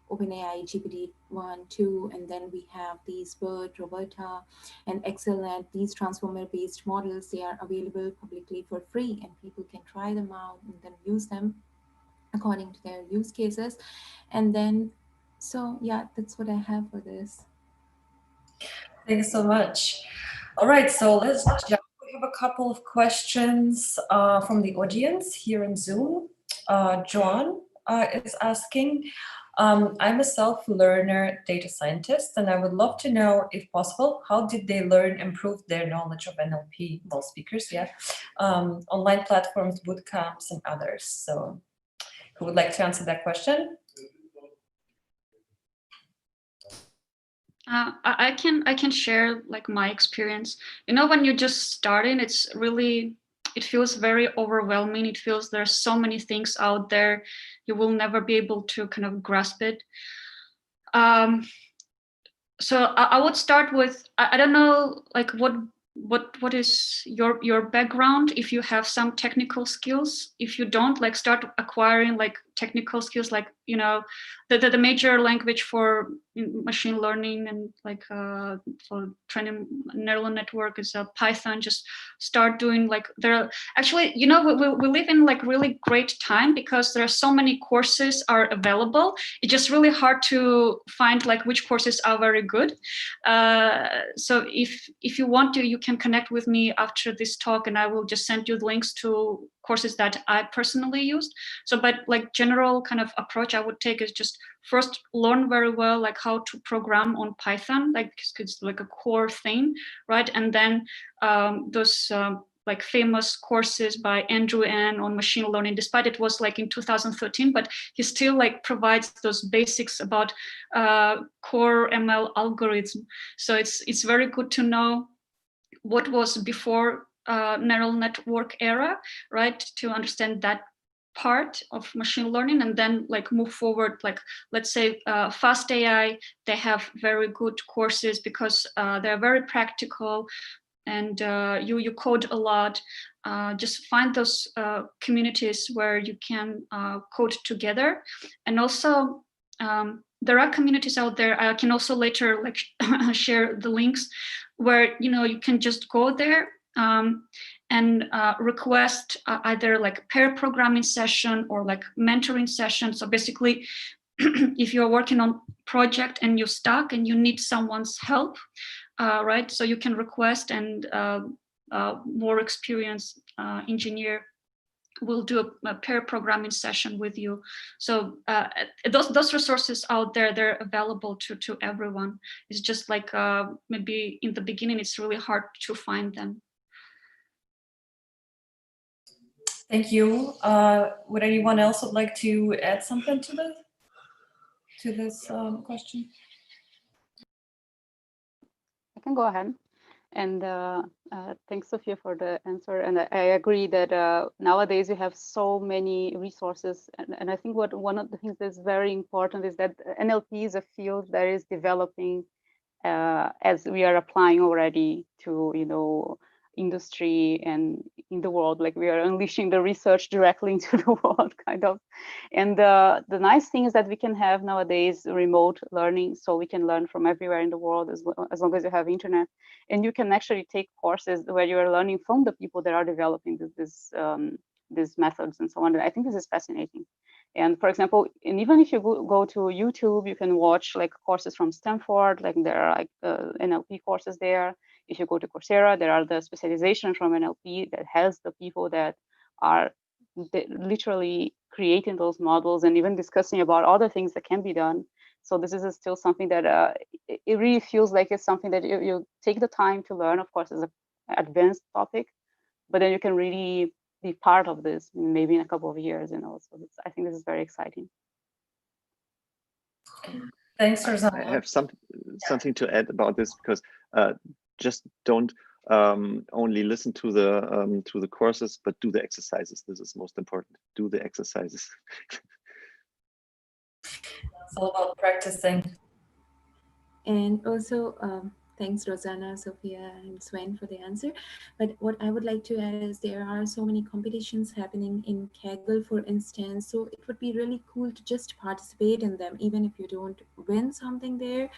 OpenAI GPT-1, 2, and then we have these BERT, Robota, and XLNet. These transformer-based models, they are available publicly for free, and people can try them out and then use them according to their use cases. And then, so yeah, that's what I have for this. Thanks so much. All right, so let's jump. We have a couple of questions from the audience here in Zoom. John is asking, I'm a self-learner data scientist, and I would love to know, if possible, how did they learn, improve their knowledge of NLP, both speakers, yeah, online platforms, boot camps, and others. So who would like to answer that question? I can share like my experience. You know, when you're just starting, it feels very overwhelming. It feels there's so many things out there. You will never be able to kind of grasp it. So I would start with, I don't know, like what is your background, if you have some technical skills. If you don't, like start acquiring like technical skills, like, you know, the major language for machine learning and like for training neural network is Python. Just start doing like, there actually, you know, we live in like really great time because there are so many courses are available. It's just really hard to find like which courses are very good. So if you want to, you can connect with me after this talk, and I will just send you the links to courses that I personally used. So, but like general kind of approach I would take is just first learn very well like how to program on Python, like it's like a core thing, right? And then those like famous courses by Andrew Ng on machine learning, despite it was like in 2013, but he still like provides those basics about core ML algorithm. So it's very good to know what was before neural network era, right? To understand that part of machine learning and then like move forward. Like, let's say Fast AI, they have very good courses because they're very practical and you code a lot. Just find those communities where you can code together. And also there are communities out there. I can also later like share the links where you can just go there and request either like pair programming session or like mentoring session. So basically, if you're working on project and you're stuck and you need someone's help, right? So you can request, and more experienced engineer will do a pair programming session with you. So those resources out there, they're available to everyone. It's just like maybe in the beginning, it's really hard to find them. Thank you. Would anyone else would like to add something to this question? I can go ahead. And thanks, Sophia, for the answer. And I agree that nowadays you have so many resources. And I think one of the things that's very important is that NLP is a field that is developing as we are applying already to, industry and in the world. Like, we are unleashing the research directly into the world, kind of. And the nice thing is that we can have nowadays remote learning, so we can learn from everywhere in the world as long as you have internet. And you can actually take courses where you are learning from the people that are developing these methods and so on. And I think this is fascinating. And for example, and even if you go to YouTube, you can watch like courses from Stanford, like there are like NLP courses there. If you go to Coursera, there are the specialization from NLP that has the people that are literally creating those models and even discussing about other things that can be done. So this is still something that it really feels like it's something that you take the time to learn. Of course, it's an advanced topic, but then you can really be part of this maybe in a couple of years, So I think this is very exciting. Thanks, Rosana. I have something to add about this, because just don't only listen to the courses, but do the exercises. This is most important. Do the exercises. It's all about practicing. And also, thanks, Rosana, Sophia, and Sven for the answer. But what I would like to add is there are so many competitions happening in Kaggle, for instance. So it would be really cool to just participate in them, even if you don't win something there.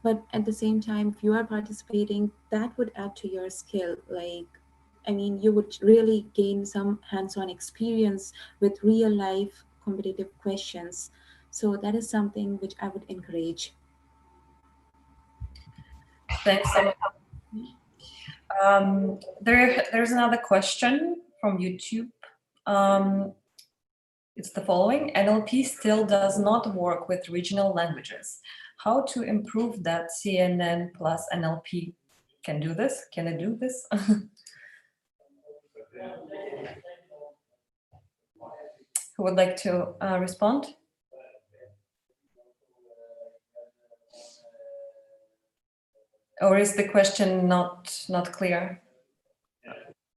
But at the same time, if you are participating, that would add to your skill. Like, I mean, you would really gain some hands-on experience with real life competitive questions. So that is something which I would encourage. Thanks. There's another question from YouTube. It's the following: NLP still does not work with regional languages. How to improve that? CNN plus NLP can do this? Can it do this? Who would like to respond? Or is the question not clear?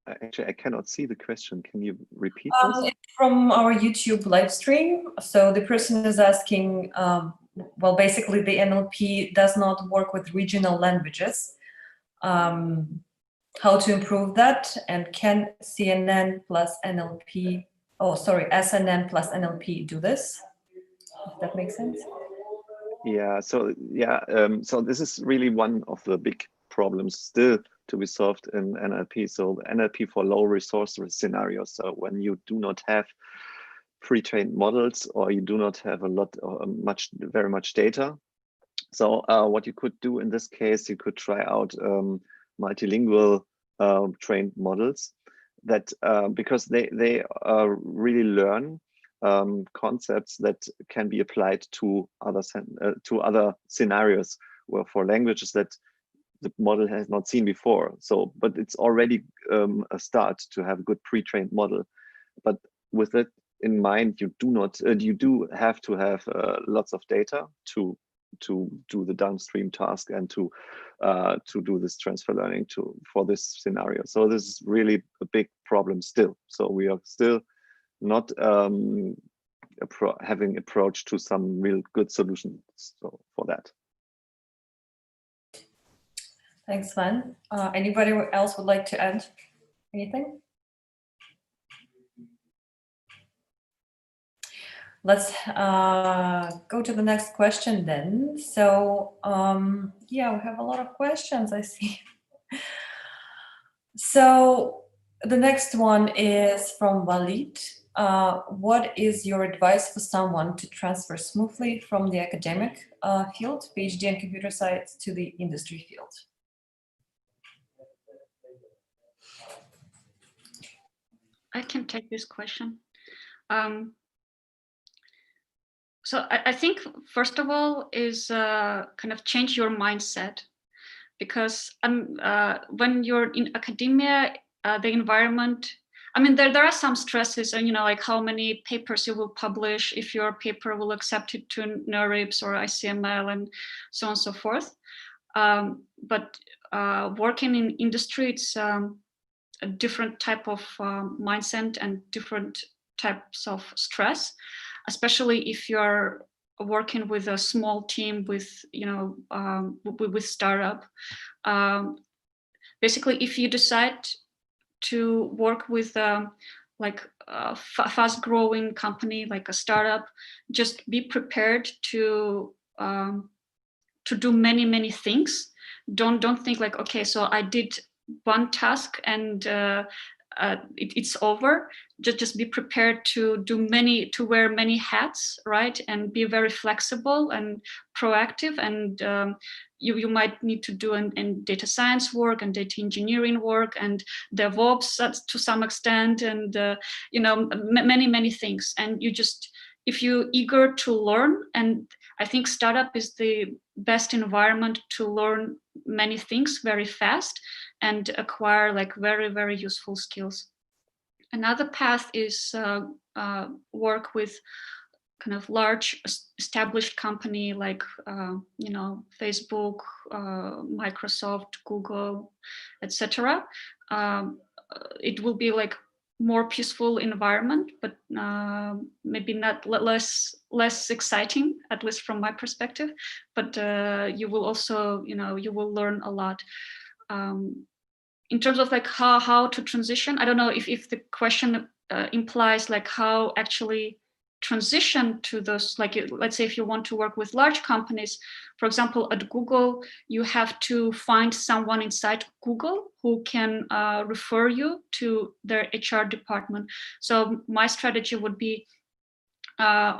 Actually, I cannot see the question. Can you repeat this? It's from our YouTube live stream. So the person is asking, well, basically the NLP does not work with regional languages. How to improve that? And can CNN plus NLP, SNN plus NLP do this? If that makes sense. Yeah, so this is really one of the big problems still to be solved in NLP. So NLP for low resource scenarios. So when you do not have pre-trained models, or you do not have a lot or very much data. So what you could do in this case, you could try out multilingual trained models that because they really learn concepts that can be applied to other scenarios, where for languages that the model has not seen before. So, but it's already a start to have a good pre-trained model. But with it in mind, you do have to have lots of data to do the downstream task and to do this transfer learning for this scenario. So this is really a big problem still. So we are still not having approach to some real good solutions so for that. Thanks, Sven. Anybody else would like to add anything? Let's go to the next question then. So yeah, we have a lot of questions, I see. So the next one is from Walid. What is your advice for someone to transfer smoothly from the academic field, PhD in computer science, to the industry field? I can take this question. So I think, first of all, is kind of change your mindset, because when you're in academia, the environment, I mean, there are some stresses, and like how many papers you will publish, if your paper will accept it to NeurIPS or ICML, and so on and so forth. But working in industry, it's a different type of mindset and different types of stress, especially if you're working with a small team, with with startup. Basically, if you decide to work with like a fast-growing company, like a startup, just be prepared to do many things. Don't think like, okay, so I did one task and it's over. Just be prepared to wear many hats, right? And be very flexible and proactive. And you might need to do in data science work and data engineering work and DevOps to some extent, and many things. And if you're eager to learn, and I think startup is the best environment to learn many things very fast and acquire like very useful skills. Another path is work with kind of large established company like Facebook, Microsoft, Google, etc. It will be like more peaceful environment, but maybe not less exciting, at least from my perspective. But you will also, you will learn a lot. In terms of like how to transition, I don't know if the question implies like how actually transition to those, like let's say if you want to work with large companies, for example at Google, you have to find someone inside Google who can refer you to their HR department. So my strategy would be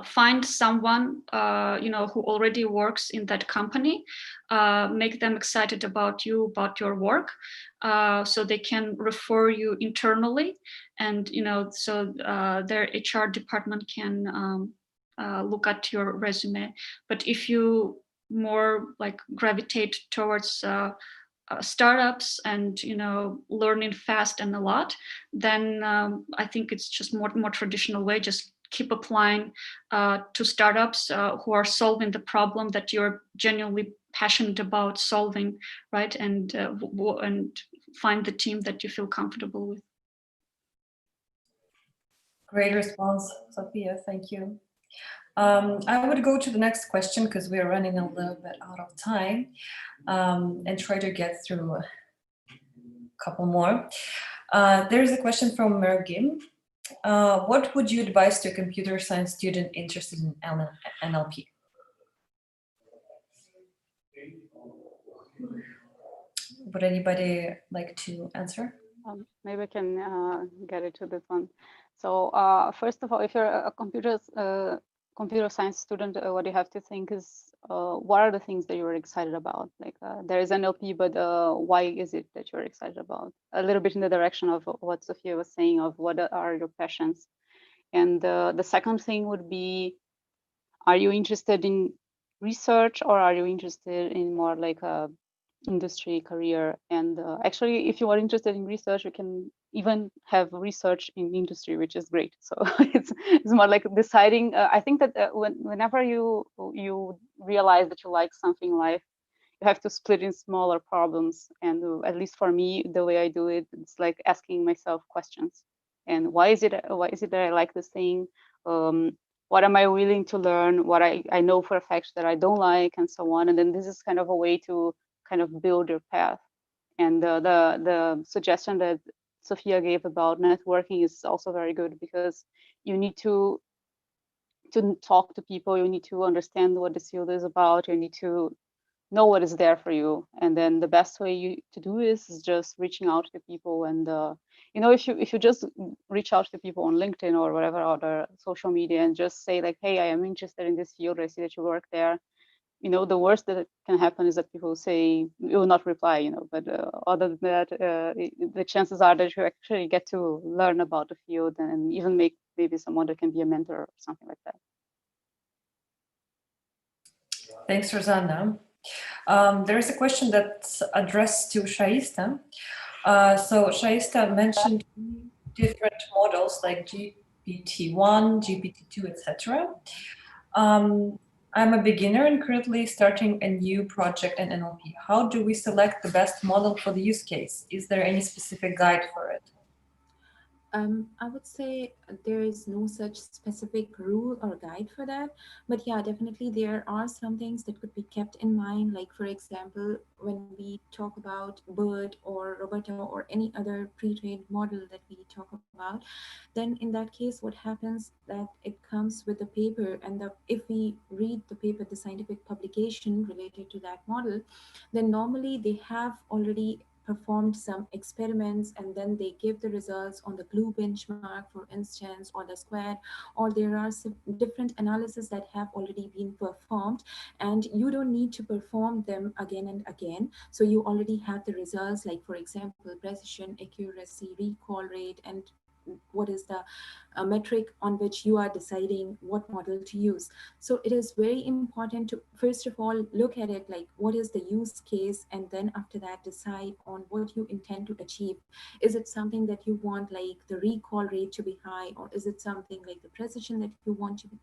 find someone who already works in that company, make them excited about you, about your work, so they can refer you internally, and so their HR department can look at your resume. But if you more like gravitate towards startups and learning fast and a lot, then I think it's just more traditional way. Just keep applying to startups who are solving the problem that you're genuinely passionate about solving, right? And find the team that you feel comfortable with. Great response, Sophia. Thank you. I would go to the next question because we are running a little bit out of time, and try to get through a couple more. There's a question from Mergim. What would you advise to a computer science student interested in NLP? Would anybody like to answer? Maybe I can get into this one. So first of all, if you're a computer science student, what you have to think is what are the things that you're excited about? Like there is NLP, but why is it that you're excited about? A little bit in the direction of what Sophia was saying, of what are your passions. And the second thing would be, are you interested in research, or are you interested in more like a industry career? And actually, if you are interested in research, you can even have research in industry, which is great. So it's more like deciding. I think that whenever you realize that you like something in life, you have to split in smaller problems. And at least for me, the way I do it, it's like asking myself questions. and why is it that I like this thing? What am I willing to learn? What I know for a fact that I don't like, and so on. And then this is kind of a way to kind of build your path. And the suggestion that Sophia gave about networking is also very good, because you need to talk to people, you need to understand what this field is about, you need to know what is there for you. And then the best way to do this is just reaching out to people. And if you just reach out to people on LinkedIn or whatever other social media and just say like, hey, I am interested in this field, I see that you work there, the worst that can happen is that people say you will not reply, but other than that, the chances are that you actually get to learn about the field and even make maybe someone that can be a mentor or something like that. Thanks, Rosana. There is a question that's addressed to Shaista. So Shaista mentioned different models like GPT-1, GPT-2, etc. I'm a beginner and currently starting a new project in NLP. How do we select the best model for the use case? Is there any specific guide for it? I would say there is no such specific rule or guide for that, but yeah, definitely there are some things that could be kept in mind. Like for example, when we talk about BERT or Roberto or any other pre-trained model that we talk about, then in that case, what happens that it comes with the paper, and if we read the paper, the scientific publication related to that model, then normally they have already performed some experiments, and then they give the results on the glue benchmark, for instance, or the squared, or there are some different analyses that have already been performed, and you don't need to perform them again and again. So you already have the results, like for example, precision, accuracy, recall rate, and what is the metric on which you are deciding what model to use. So it is very important to first of all look at it like what is the use case, and then after that decide on what you intend to achieve. Is it something that you want like the recall rate to be high, or is it something like the precision that you want to be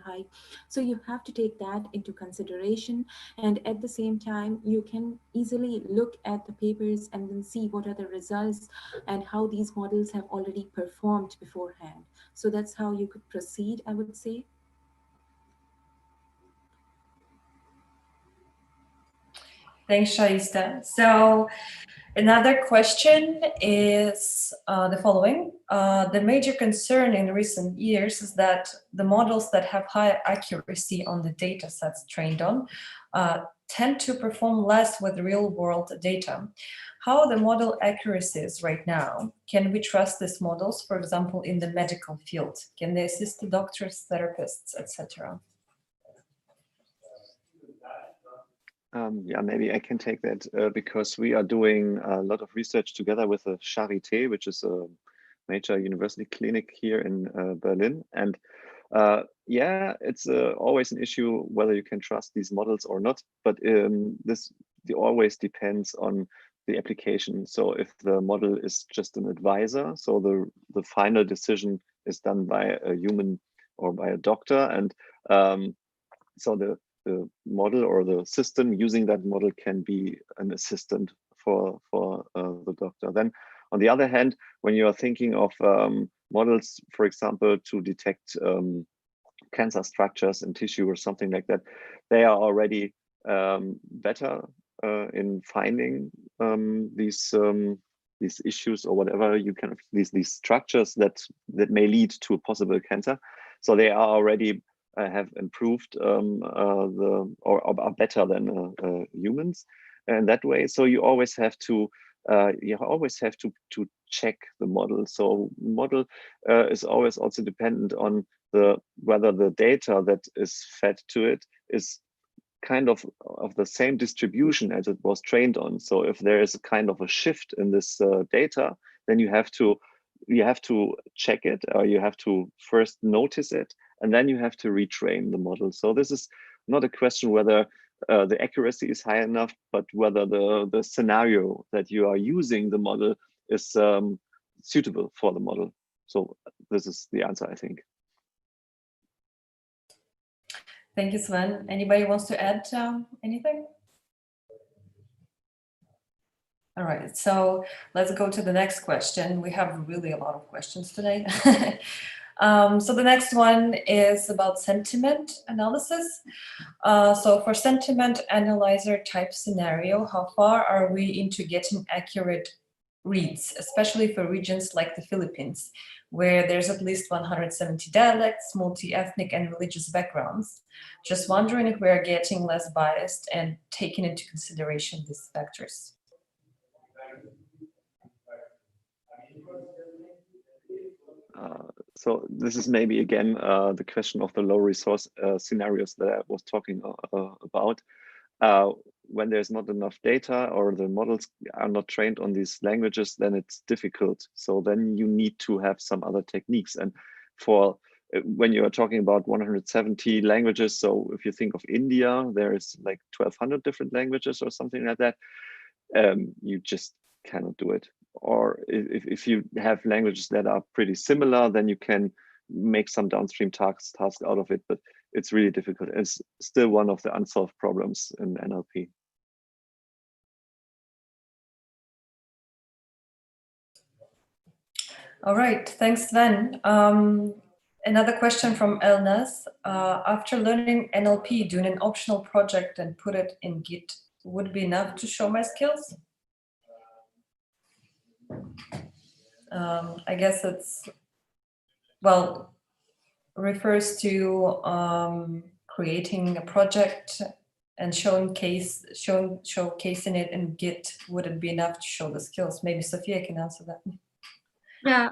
high? So you have to take that into consideration, and at the same time you can easily look at the papers and then see what are the results and how these models have already performed beforehand. So that's how you could proceed, I would say. Thanks, Shaista. So another question is the following. The major concern in recent years is that the models that have high accuracy on the data sets trained on tend to perform less with real-world data. How are the model accuracies right now? Can we trust these models, for example, in the medical field? Can they assist the doctors, therapists, etc.? Yeah, maybe I can take that because we are doing a lot of research together with the Charité, which is a major university clinic here in Berlin. And yeah, it's always an issue whether you can trust these models or not. But this always depends on the application. So if the model is just an advisor, so the final decision is done by a human or by a doctor, and so the model or the system using that model can be an assistant for the doctor. Then on the other hand, when you are thinking of models, for example, to detect cancer structures in tissue or something like that, they are already better in finding these issues or whatever you can, these structures that may lead to a possible cancer. So they are already have improved or are better than humans in that way. So you always have to check the model. So model is always also dependent on whether the data that is fed to it is kind of the same distribution as it was trained on. So if there is a kind of a shift in this data, then you have to check it, or you have to first notice it, and then you have to retrain the model. So this is not a question whether the accuracy is high enough, but whether the scenario that you are using the model is suitable for the model. So this is the answer, I think. Thank you, Sven. Anybody wants to add anything? All right, so let's go to the next question. We have really a lot of questions today. So the next one is about sentiment analysis. So for sentiment analyzer type scenario, how far are we into getting accurate reads, especially for regions like the Philippines, where there's at least 170 dialects, multi-ethnic and religious backgrounds? Just wondering if we're getting less biased and taking into consideration these factors. So this is maybe again the question of the low resource scenarios that I was talking about. When there's not enough data or the models are not trained on these languages, then it's difficult. So then you need to have some other techniques. And for when you are talking about 170 languages, so if you think of India, there is like 1,200 different languages or something like that. You just cannot do it. Or if you have languages that are pretty similar, then you can make some downstream tasks out of it, but it's really difficult. It's still one of the unsolved problems in NLP. All right, thanks, Sven. Another question from Elnas. After learning NLP, doing an optional project and put it in Git would be enough to show my skills? I guess it's, well, refers to creating a project and showcasing it in Git. Would it be enough to show the skills? Maybe Sophia can answer that. Yeah,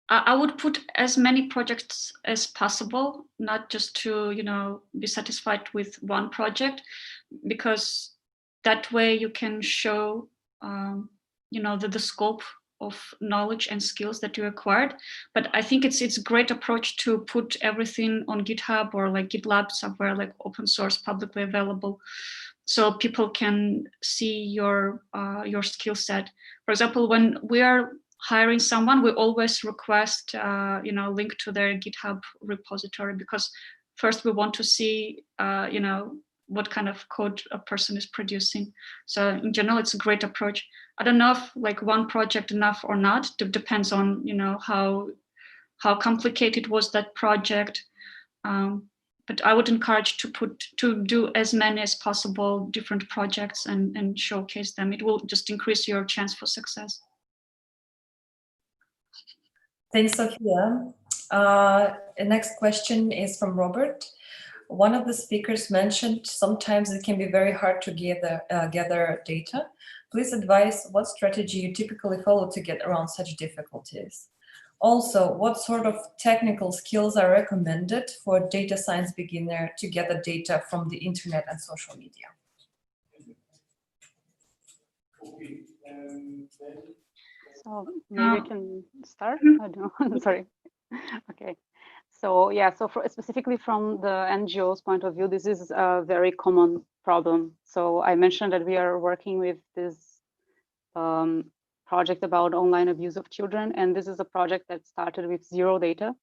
I would put as many projects as possible, not just to, be satisfied with one project, because that way you can show, the scope of knowledge and skills that you acquired. But I think it's a great approach to put everything on GitHub or like GitLab somewhere, like open source, publicly available, so people can see your skill set. For example, when we are hiring someone, we always request link to their GitHub repository, because first we want to see what kind of code a person is producing. So in general, it's a great approach. I don't know if like one project enough or not. It depends on how complicated was that project. But I would encourage to do as many as possible different projects and showcase them. It will just increase your chance for success. Thanks, Sophia. The next question is from Robert. One of the speakers mentioned sometimes it can be very hard to gather data. Please advise what strategy you typically follow to get around such difficulties. Also, what sort of technical skills are recommended for a data science beginner to gather data from the internet and social media? So maybe I can start. I don't know. Sorry. Okay. So yeah, so specifically from the NGO's point of view, this is a very common problem. So I mentioned that we are working with this project about online abuse of children, and this is a project that started with zero data.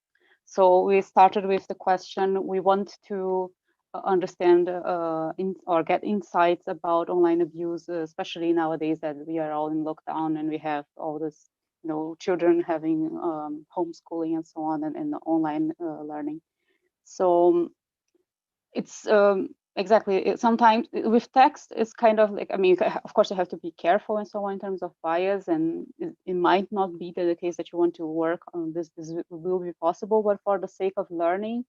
So we started with the question, we want to understand or get insights about online abuse, especially nowadays that we are all in lockdown and we have all this, children having homeschooling and so on, and online learning. So it's exactly, sometimes with text, it's kind of like, of course you have to be careful and so on in terms of bias, and it might not be the case that you want to work on this will be possible, but for the sake of learning,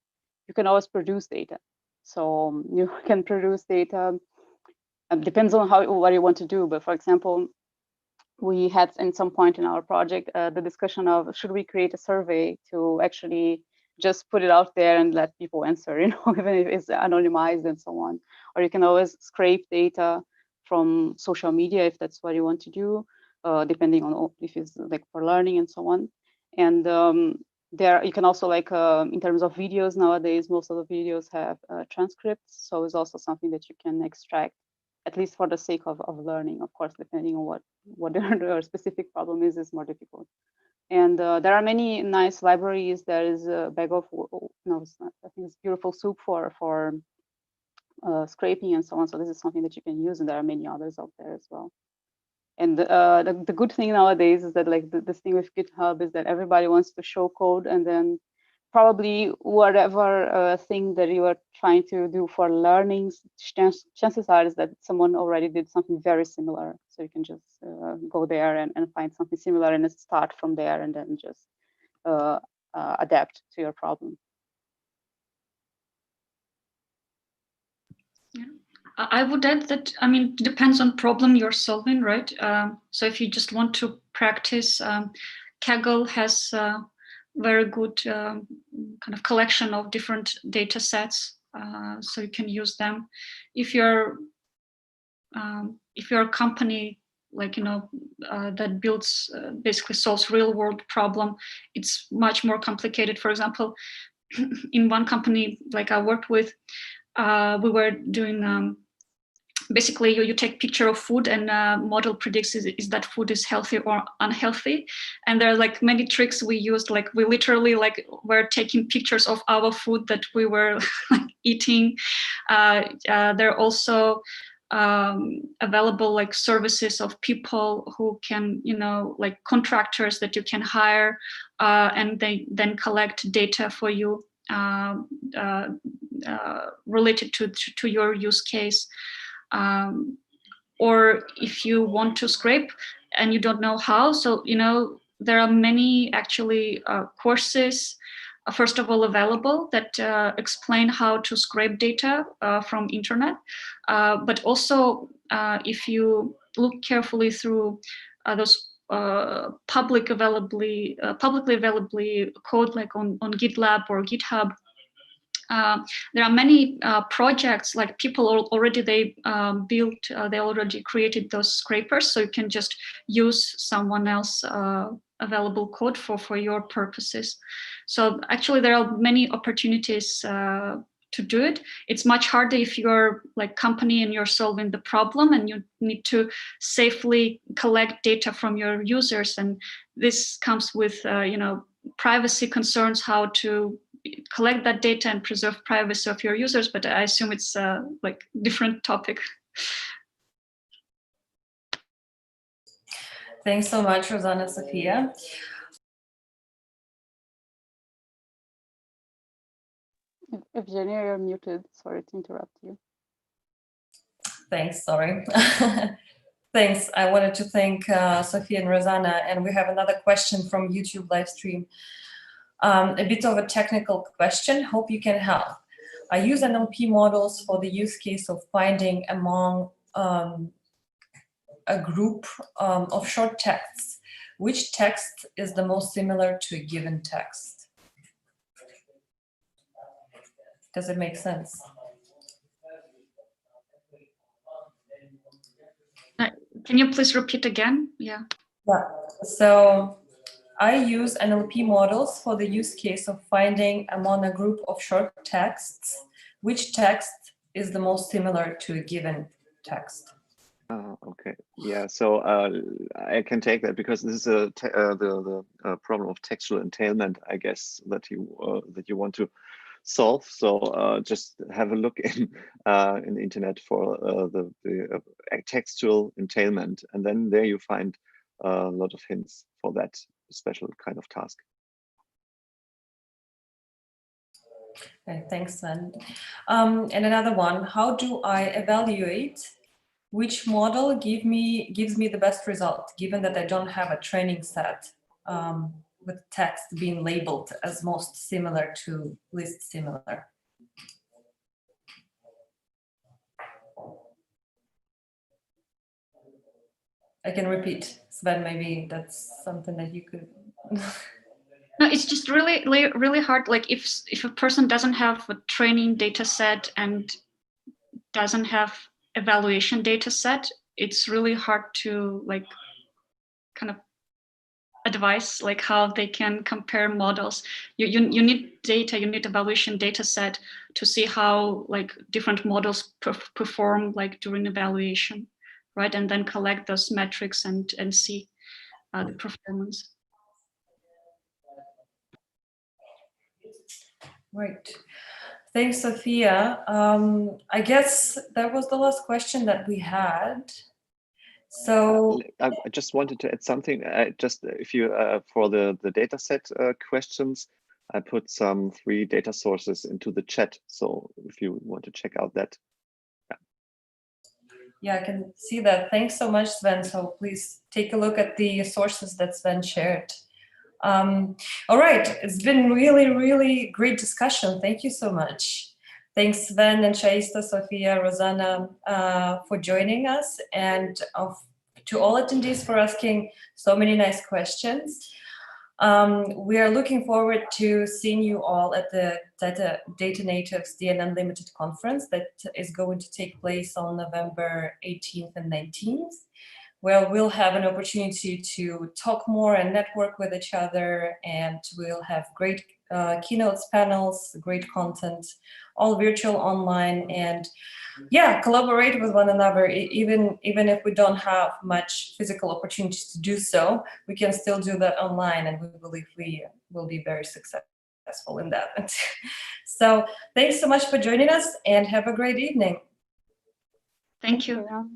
you can always produce data. So you can produce data, depends on what you want to do. But for example, we had in some point in our project the discussion of, should we create a survey to actually just put it out there and let people answer, even if it's anonymized and so on. Or you can always scrape data from social media if that's what you want to do, depending on if it's like for learning and so on. And there you can also, like in terms of videos nowadays, most of the videos have transcripts. So it's also something that you can extract, at least for the sake of learning. Of course, depending on what their specific problem is more difficult. And there are many nice libraries. There is a bag of, no, it's not, I think it's Beautiful Soup for scraping and so on. So this is something that you can use, and there are many others out there as well. And the good thing nowadays is that like this thing with GitHub is that everybody wants to show code, and then probably whatever thing that you are trying to do for learning, chances are is that someone already did something very similar. So you can just go there and find something similar and start from there, and then just adapt to your problem. Yeah. I would add that, I mean, it depends on problem you're solving, right? So if you just want to practice, Kaggle has a very good kind of collection of different data sets, so you can use them. If you're a company like, you know, that builds, basically solves real world problem, it's much more complicated. For example, in one company like I worked with, we were doing basically you take picture of food, and model predicts is that food is healthy or unhealthy. And there are like many tricks we used, like we literally like were taking pictures of our food that we were like, eating. There are also available like services of people who can, you know, like contractors that you can hire, and they then collect data for you related to your use case. Or if you want to scrape and you don't know how, so, you know, there are many actually courses, first of all, available that explain how to scrape data from internet. But also, if you look carefully through those publicly available code, like on GitLab or GitHub, there are many projects, like people already they already created those scrapers, so you can just use someone else available code for your purposes. So actually there are many opportunities to do it. It's much harder if you're like company and you're solving the problem and you need to safely collect data from your users, and this comes with you know, privacy concerns, how to collect that data and preserve privacy of your users, but I assume it's like different topic. Thanks so much, Rosana, Sophia. Evgenia, you're muted. Sorry to interrupt you. Thanks, sorry. Thanks. I wanted to thank Sophia and Rosana, and we have another question from YouTube live stream. A bit of a technical question, hope you can help. I use NLP models for the use case of finding among a group of short texts. Which text is the most similar to a given text? Does it make sense? Can you please repeat again? Yeah. Yeah. So I use NLP models for the use case of finding among a group of short texts, which text is the most similar to a given text. Okay, yeah, so I can take that because this is the problem of textual entailment, I guess, that you want to solve. So just have a look in the internet for the textual entailment, and then there you find a lot of hints for that special kind of task. Okay, thanks, Sven. And another one, how do I evaluate which model gives me the best result, given that I don't have a training set with text being labeled as most similar to least similar? I can repeat, Sven, maybe that's something that you could... No, it's just really hard. Like if a person doesn't have a training data set and doesn't have evaluation data set, it's really hard to like kind of advise like how they can compare models. You need data, you need evaluation data set to see how like different models perform like during evaluation, right? And then collect those metrics and see the performance. Right. Thanks, Sophia. I guess that was the last question that we had. So I just wanted to add something. Just if you for the data set questions, I put some free data sources into the chat. So if you want to check out that. yeah, I can see that. Thanks so much, Sven. So please take a look at the sources that Sven shared. All right, it's been really, really great discussion. Thank you so much. Thanks, Sven and Shaista, Sophia, Rosana, for joining us, and to all attendees for asking so many nice questions. We are looking forward to seeing you all at the Data Natives DN Unlimited conference that is going to take place on November 18th and 19th. Well, we'll have an opportunity to talk more and network with each other, and we'll have great keynotes, panels, great content, all virtual, online, and yeah, collaborate with one another. Even if we don't have much physical opportunities to do so, we can still do that online, and we believe we will be very successful in that. So thanks so much for joining us, and have a great evening. Thank you.